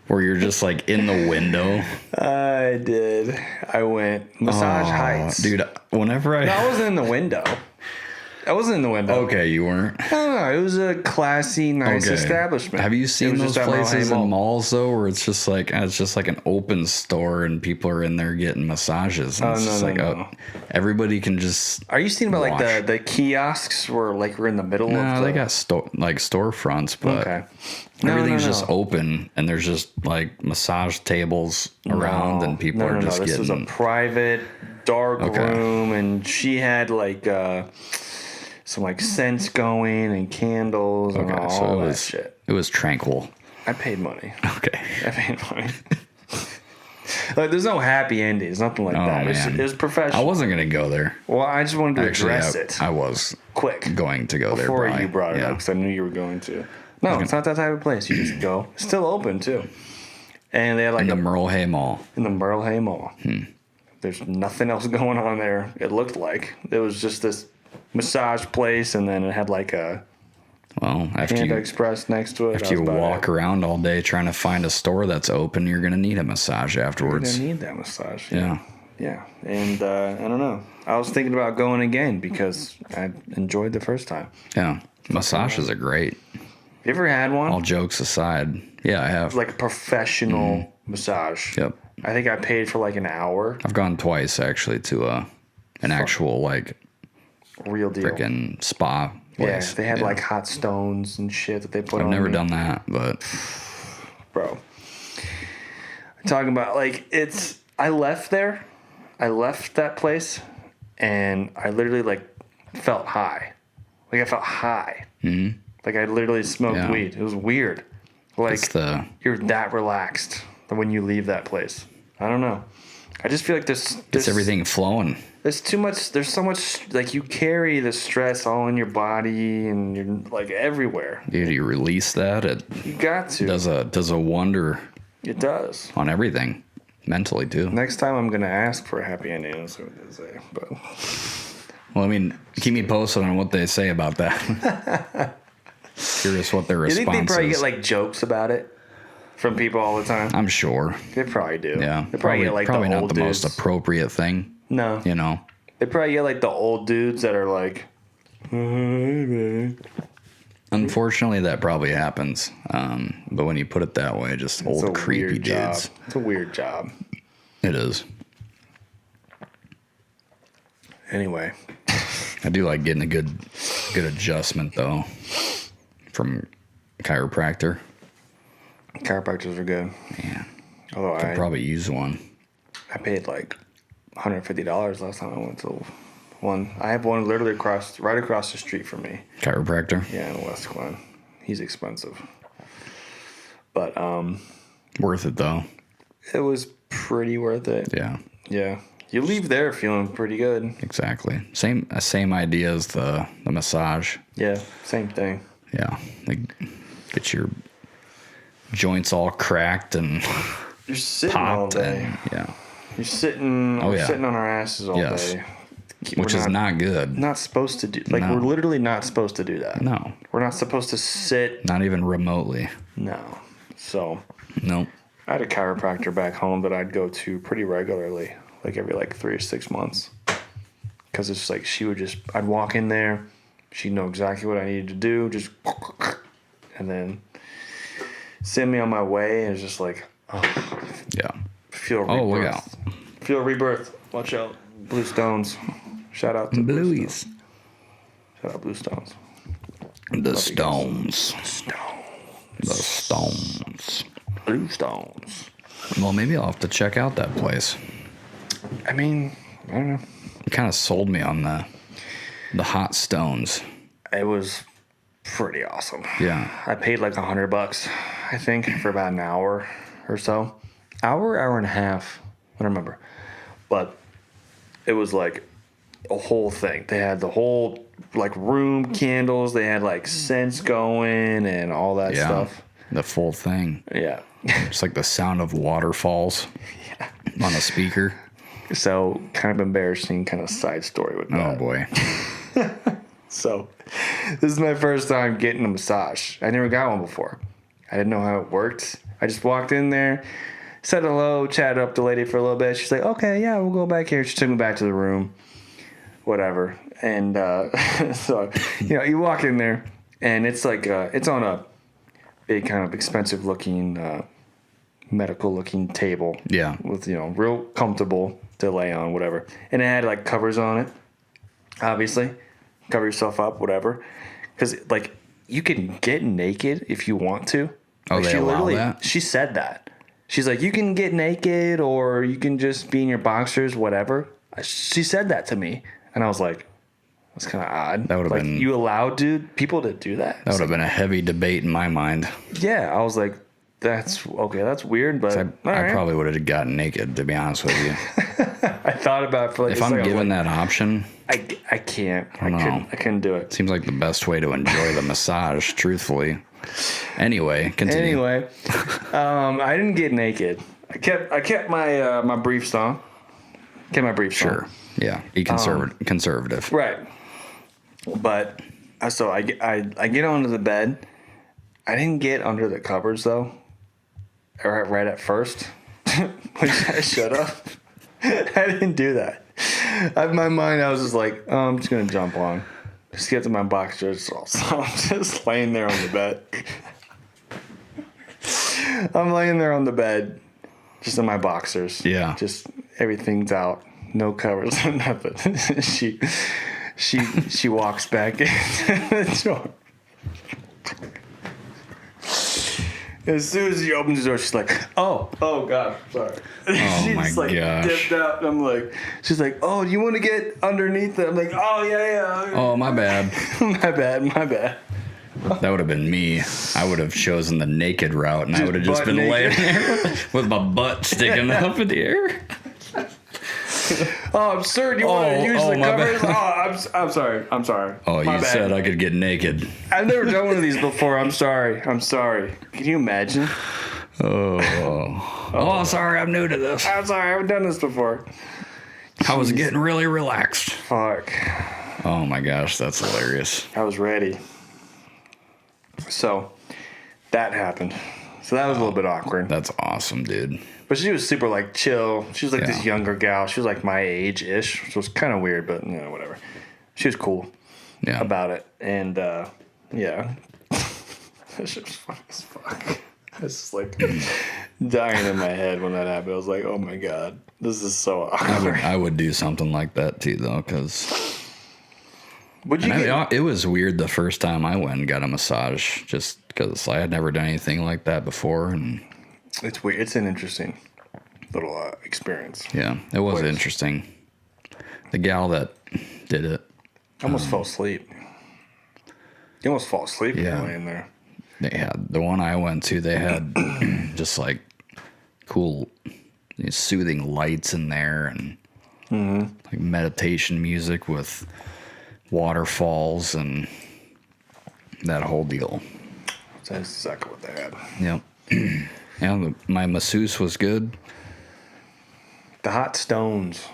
where you're just in the window. I did. I went Massage Heights. Dude, whenever I wasn't in the window. I wasn't in the window. Okay, you weren't. No, it was a classy, nice establishment. Have you seen those places in malls though, where it's just an open store and people are in there getting massages? And no. Everybody can just. Are you seeing about the kiosks where we're in the middle of? No, they got storefronts, but everything's just open and there's just massage tables around and people are just getting. This was a private dark room and she had some like scents going and candles and all that shit. It was tranquil. I paid money. Okay. I paid money. Like, there's no happy endings, nothing like that. Man. It was professional. I wasn't going to go there. Well, I just wanted to address it. I was quick going to go before there. You brought it up, because I knew you were going to. No, it's not that type of place. You just go. It's still open, too. And they had like in the Merle Hay Mall. In the Merle Hay Mall. There's nothing else going on there, it looked like. It was just this massage place, and then it had like a Panda Express next to it. If you walk around all day trying to find a store that's open, you're going to need a massage afterwards. You're going to need that massage. Yeah. Yeah. And I don't know. I was thinking about going again because I enjoyed the first time. Yeah. Massages are great. You ever had one? All jokes aside. Yeah, I have. Like a professional massage. Yep. I think I paid for like an hour. I've gone twice actually to an actual like real deal freaking spa place. Yeah, they had like hot stones and shit that they put on. I've never done that, but bro, talking about like I left that place and I literally like felt high. Like I felt high. Mm-hmm. Like I literally smoked weed. It was weird. Like you're that relaxed when you leave that place. I don't know. I just feel like there's everything flowing. There's too much. There's so much. Like you carry the stress all in your body and you're like everywhere. Dude, you release that. You got to. Does a wonder. It does on everything, mentally too. Next time I'm gonna ask for a happy ending. That's what they say. But well, I mean, keep me posted on what they say about that. Curious what their response is. You think they probably get like jokes about it from people all the time? I'm sure. They probably do. Yeah. They probably get like probably the not old the dudes. most appropriate thing. No. You know. They probably get like the old dudes that are like. Unfortunately, that probably happens. But when you put it that way, just old creepy dudes. It's a weird job. It is. Anyway. I do like getting a good adjustment though from chiropractor. Chiropractors are good. Yeah. Although I could probably use one. I paid like $150 last time I went to one. I have one literally right across the street from me. Chiropractor? Yeah, in West Glen. He's expensive. But worth it though. It was pretty worth it. Yeah. Yeah. You leave there feeling pretty good. Exactly. Same idea as the massage. Yeah, same thing. Yeah. Like get your joints all cracked and you're sitting popped all day. Yeah. You're sitting sitting on our asses all day. Which is not good. Not supposed to do. Like we're literally not supposed to do that. No. We're not supposed to sit. Not even remotely. No. So. Nope. I had a chiropractor back home that I'd go to pretty regularly, like every 3 or 6 months. Because it's like I'd walk in there, she'd know exactly what I needed to do, just, and then send me on my way, and it's just like, yeah. Feel rebirth. Oh, look out. Feel rebirth. Watch out. Blue Stones. Shout out to Blueies. Shout out Blue Stones. The Stones. The Stones. Blue Stones. Well, maybe I'll have to check out that place. I mean, I don't know. It kind of sold me on the hot stones. It was pretty awesome. Yeah. I paid like $100, I think, for about an hour or so. Hour and a half. I don't remember. But it was like a whole thing. They had the whole room candles. They had scents going and all that stuff. The full thing. Yeah. It's like the sound of waterfalls on a speaker. So kind of embarrassing kind of side story with that. Oh boy. So this is my first time getting a massage. I never got one before. I didn't know how it worked. I just walked in there, said hello, chatted up the lady for a little bit. She's like, okay, yeah, we'll go back here. She took me back to the room, whatever. And so, you walk in there and it's it's on a big kind of expensive looking, medical looking table. Yeah. With, real comfortable to lay on, whatever. And it had covers on it, obviously. Cover yourself up, whatever. Because, you can get naked if you want to. Oh, they allow that? She said that. She's like, you can get naked or you can just be in your boxers, whatever. She said that to me. And I was like, That's kind of odd. That would have been... You allowed people to do that? That would have been a heavy debate in my mind. Yeah, I was like, that's weird, but I probably would have gotten naked, to be honest with you. I thought about it for like if I'm given that option, I can't. I couldn't do it. Seems like the best way to enjoy the massage, truthfully. Anyway, continue. Anyway, I didn't get naked. I kept my my briefs on. Kept my briefs on. Sure. Yeah. Be conservative. Right. But so I get onto the bed. I didn't get under the covers though. Right at first, which I should have. I didn't do that. In my mind, I was just like, oh, I'm just gonna jump on. Just get to my boxers. So I'm just laying there on the bed. I'm laying there on the bed, just in my boxers. Yeah. Just everything's out, no covers, nothing. She walks back into the door. As soon as he opens the door, she's like, oh God, sorry. Oh she my just like gosh. dipped out. And I'm like, she's like, oh, do you want to get underneath it? I'm like, oh yeah. Oh, my bad. my bad. That would have been me. I would have chosen the naked route, and I would have just been laying there with my butt sticking up in the air. Oh, sir, do you want to use the covers? Bad. I'm sorry. Oh, my you bad. said I could get naked. I've never done one of these before. I'm sorry. Can you imagine? Oh, sorry, I'm new to this. I'm sorry, I haven't done this before. I was getting really relaxed. Fuck. Oh my gosh, that's hilarious. I was ready. So, that happened. So that was a little bit awkward. That's awesome, dude. But she was super, like, chill. She was, like, Yeah. this younger gal. She was, like, my age-ish, which was kind of weird, but, you know, whatever. She was cool about it. And, yeah. That shit was fun as fuck. I was just, like, dying in my head when that happened. I was like, oh, my God. This is so awkward. I would do something like that, too, though, because... It was weird the first time I went and got a massage, just because I had never done anything like that before, and... It's weird. It's an interesting little experience. Yeah, it was interesting. The gal that did it... I almost fell asleep. You almost fall asleep when you're laying there. They had... The one I went to, they had just, like, cool, soothing lights in there, and like meditation music with waterfalls and that whole deal. That's exactly what they had. Yep. Yeah, my masseuse was good. The hot stones.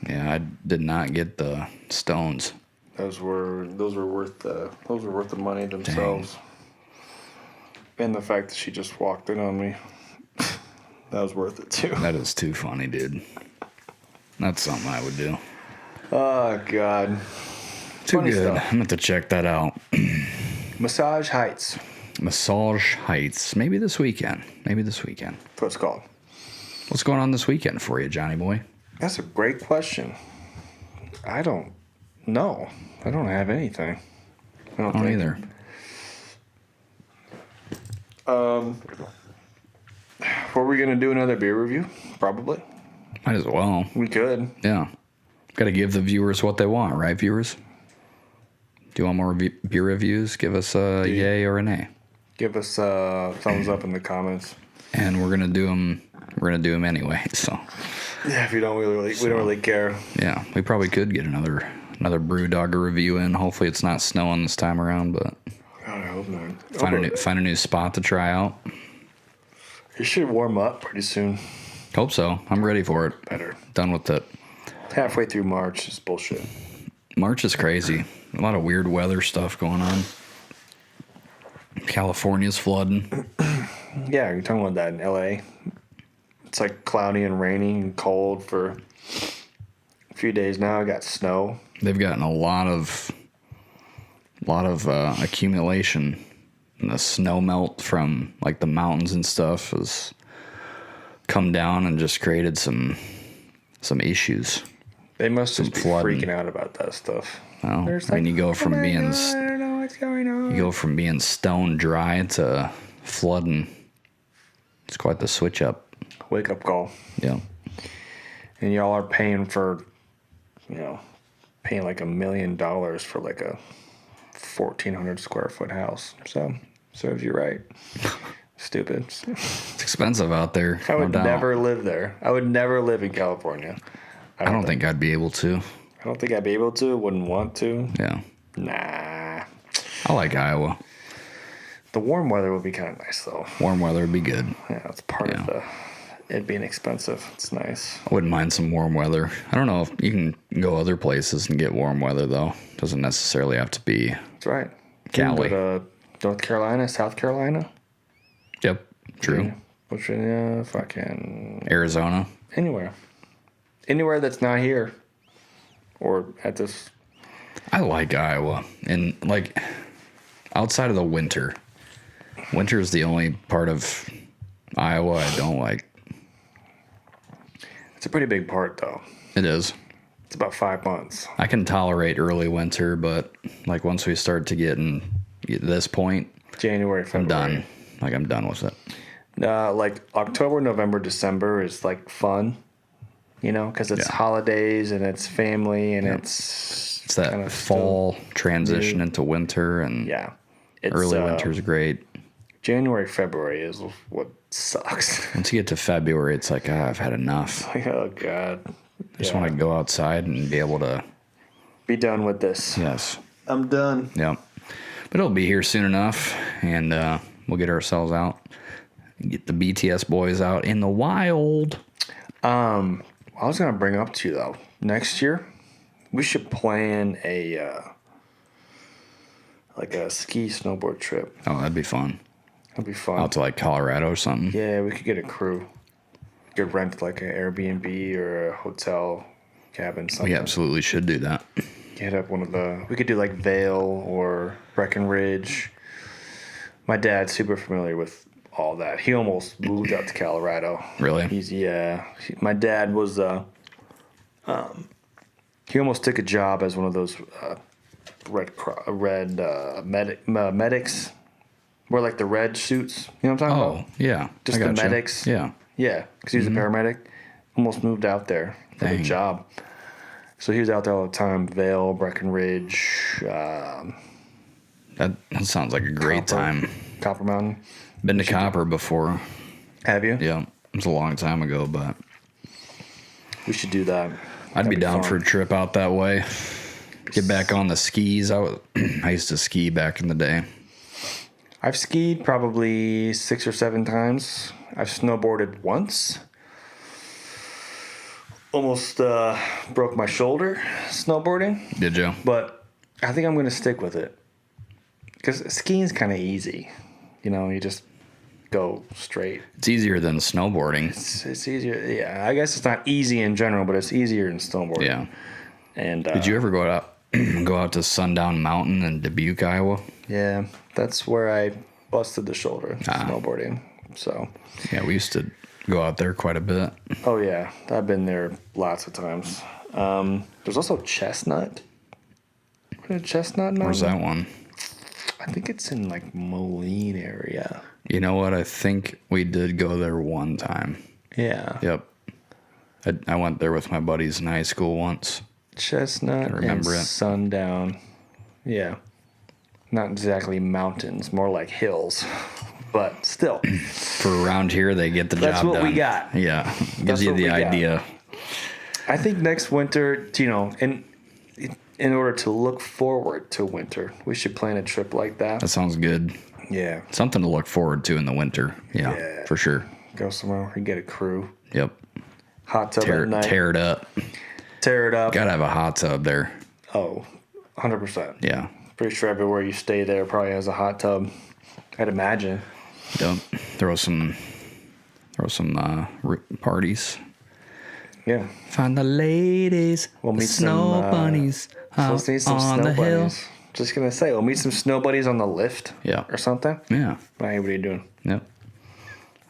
Yeah, I did not get the stones. Those were worth the money themselves. Dang. And the fact that she just walked in on me, that was worth it too. That is too funny, dude. That's something I would do. Oh God. Too funny good. Stuff. I'm going to check that out. Massage Heights. Massage Heights. Maybe this weekend. That's what it's called. What's going on this weekend for you, Johnny boy? That's a great question. I don't know. I don't have anything. I don't either. Were we going to do another beer review? Probably. Might as well. We could. Yeah. Got to give the viewers what they want, right, viewers? Do you want more beer reviews? Give us a yay or a nay. Give us a thumbs up in the comments. And we're gonna do them. We're gonna do them anyway. So. Yeah, if you don't we don't really care. Yeah, we probably could get another BrewDogger review in. Hopefully, it's not snowing this time around, but. God, I hope not. Find a new spot to try out. It should warm up pretty soon. Hope so. I'm ready for it. Better. Done with it. Halfway through March is bullshit. March is crazy. A lot of weird weather stuff going on. California's flooding. Yeah, you're talking about that in LA. It's like cloudy and rainy and cold for a few days now. I got snow. They've gotten a lot of accumulation. And the snow melt from like the mountains and stuff has come down and just created some issues. They must just be freaking out about that stuff. Well, you go from I don't know what's going on. You go from being stone dry to flooding. It's quite the switch up. Wake up call. Yeah. And y'all are paying paying like $1 million for like a 1,400 square foot house. So serves you right. Stupid. It's expensive out there. I would no doubt. never live there. I would never live in California. I don't think I'd be able to. I don't think I'd be able to. Wouldn't want to. Yeah. Nah. I like Iowa. The warm weather would be kind of nice, though. Warm weather would be good. Yeah, it's part of it being expensive. It's nice. I wouldn't mind some warm weather. I don't know if you can go other places and get warm weather, though. Doesn't necessarily have to be That's right. Cali. You can go to North Carolina, South Carolina. Yep, true. Virginia, fucking Arizona. anywhere that's not here or at this. I like Iowa. And, like, outside of the winter. Winter is the only part of Iowa I don't like. It's a pretty big part, though. It is. It's about 5 months. I can tolerate early winter, but, like, once we start to get this point, January, February. I'm done. Like, I'm done with it. Like October, November, December is like fun, you know, because it's holidays and it's family and It's that kind of fall transition into winter, and early winter's great. January, February is what sucks. Once you get to February, it's like, I've had enough. Oh, God. I just want to go outside and be able to be done with this. Yes. I'm done. Yeah. But it'll be here soon enough, and we'll get ourselves out. Get the BTS boys out in the wild. I was going to bring up to you, though, next year, we should plan a ski snowboard trip. Oh, that'd be fun. That'd be fun. Out to, like, Colorado or something. Yeah, we could get a crew. We could rent, like, an Airbnb or a hotel cabin, something. We absolutely should do that. Hit up we could do, like, Vail or Breckenridge. My dad's super familiar with all that. He almost moved out to Colorado. Really? My dad was, he almost took a job as one of those medics. Wear, like, the red suits. You know what I'm talking about? Oh, yeah. Just the medics. Yeah. Yeah, because he was a paramedic. Almost moved out there for the job. So he was out there all the time. Vail, Breckenridge. That sounds like a great time. Copper Mountain. Been to Copper before. Have you? Yeah. It was a long time ago, but we should do that. I'd be down for a trip out that way. Get back on the skis. I used to ski back in the day. I've skied probably 6 or 7 times. I've snowboarded once. Almost broke my shoulder snowboarding. Did you? But I think I'm going to stick with it. Because skiing's kind of easy. You know, you just go straight. It's easier than snowboarding. It's easier. Yeah, I guess it's not easy in general, but it's easier than snowboarding. Yeah. And did you ever go out to Sundown Mountain in Dubuque, Iowa? Yeah, that's where I busted the shoulder snowboarding. So. Yeah, we used to go out there quite a bit. Oh yeah, I've been there lots of times. There's also Chestnut. Chestnut Mountain. Where's that one? I think it's in like Moline area. You know what? I think we did go there one time. Yeah. Yep. I went there with my buddies in high school once. Chestnut and Sundown. Yeah. Not exactly mountains, more like hills. But still. For around here, they get the job done. That's what we got. Yeah. Gives you the idea. I think next winter, you know, in order to look forward to winter, we should plan a trip like that. That sounds good. Yeah. Something to look forward to in the winter. Yeah. For sure. Go somewhere and get a crew. Yep. Hot tub at night. Tear it up. Tear it up. Gotta have a hot tub there. Oh, 100%. Yeah. Pretty sure everywhere you stay there probably has a hot tub. I'd imagine. Yep. Throw some parties. Yeah. Find the ladies. We'll meet snow bunnies. Let's meet some snow bunnies. Just gonna say, we'll meet some snow buddies on the lift. Yeah. Or something. Yeah. Hey, what are you doing? Yep.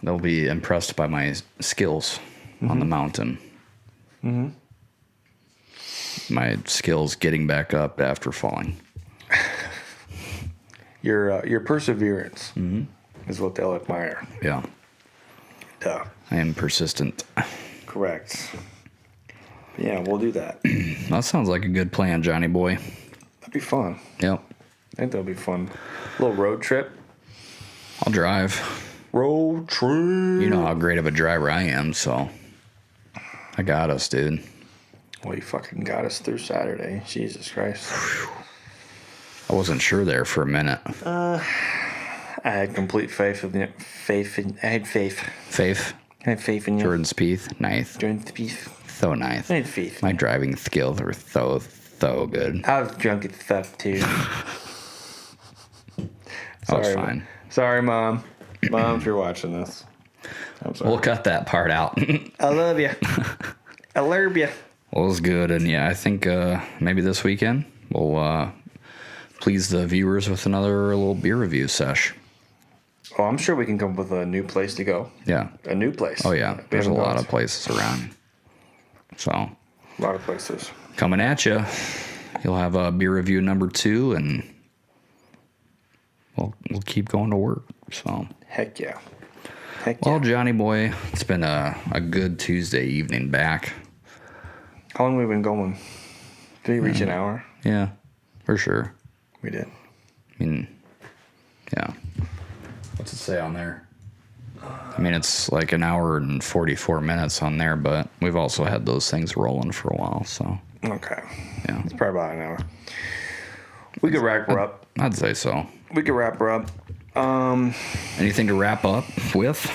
They'll be impressed by my skills on the mountain. Mm-hmm. My skills getting back up after falling. Your perseverance is what they'll admire. Yeah. Duh. I am persistent. Correct. Yeah, we'll do that. That sounds like a good plan, Johnny boy. That'd be fun. Yep. I think that'll be fun. A little road trip. I'll drive. Road trip. You know how great of a driver I am, so I got us, dude. Well, you fucking got us through Saturday. Jesus Christ. I wasn't sure there for a minute. I had complete faith in you. I had faith. Faith? I had faith in you. Jordan Spieth? Ninth. Jordan Spieth. So ninth. I had faith. My driving skills were so good. I was drunk as fuck, too. That was fine. Sorry, Mom. Mom, if you're watching this. I'm sorry. We'll cut that part out. I love you. I love you. Well, it was good. And yeah, I think maybe this weekend we'll please the viewers with another little beer review sesh. Oh, I'm sure we can come up with a new place to go. Yeah. A new place. Oh, yeah. There's a lot of places around. So. A lot of places. Coming at you. You'll have a beer review number 2, and we'll keep going to work. So. Heck yeah. Heck Well, yeah. Johnny boy, it's been a good Tuesday evening back. How long have we been going? Did we reach an hour? Yeah, for sure. We did. I mean, yeah. What's it say on there? I mean, it's like an hour and 44 minutes on there, but we've also had those things rolling for a while, so. Okay. Yeah. It's probably about an hour. We could wrap her up. I'd say so. We could wrap her up. Anything to wrap up with?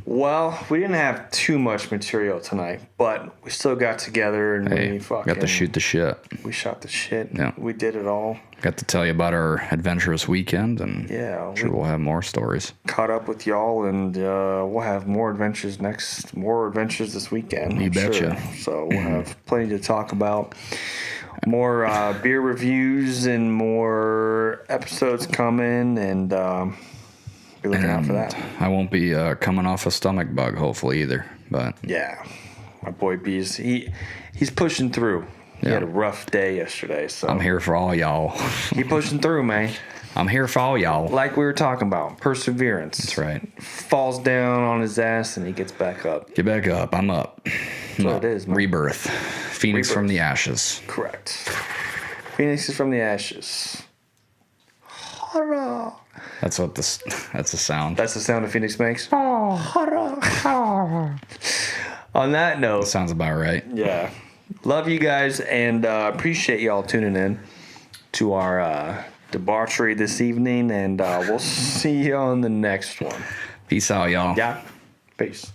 Well, we didn't have too much material tonight, but we still got together and we fucking got to shoot the shit. We shot the shit. Yeah. We did it all. Got to tell you about our adventurous weekend, and Yeah. I'm sure we'll have more stories. Caught up with y'all, and we'll have more adventures this weekend. You I'm betcha. Sure. So we'll have plenty to talk about. More beer reviews and more episodes coming, and be looking out for that. I won't be coming off a stomach bug, hopefully, either. But Yeah, my boy Bees, he's pushing through. He had a rough day yesterday, so I'm here for all y'all. he pushing through, man. I'm here for all y'all. Like we were talking about, perseverance. That's right. Falls down on his ass and he gets back up. Get back up. I'm up. That's what it is, man. Rebirth. Phoenix from the ashes. Correct. Phoenix is from the ashes. Hurrah. That's what that's the sound. That's the sound a Phoenix makes. Hurrah. On that note, Sounds about right. yeah. Love you guys and appreciate y'all tuning in to our debauchery this evening, and we'll see you on the next one. Peace out, y'all. Yeah. Peace.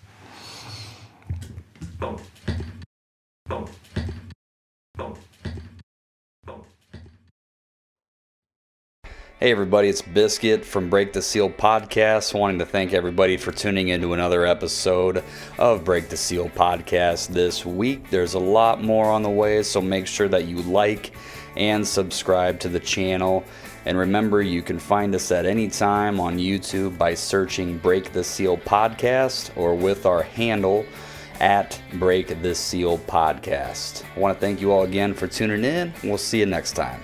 Hey everybody, it's Biscuit from Break the Seal Podcast. Wanting to thank everybody for tuning into another episode of Break the Seal Podcast this week. There's a lot more on the way, so make sure that you like and subscribe to the channel. And remember, you can find us at any time on YouTube by searching Break the Seal Podcast or with our handle at Break the Seal Podcast. I want to thank you all again for tuning in. We'll see you next time.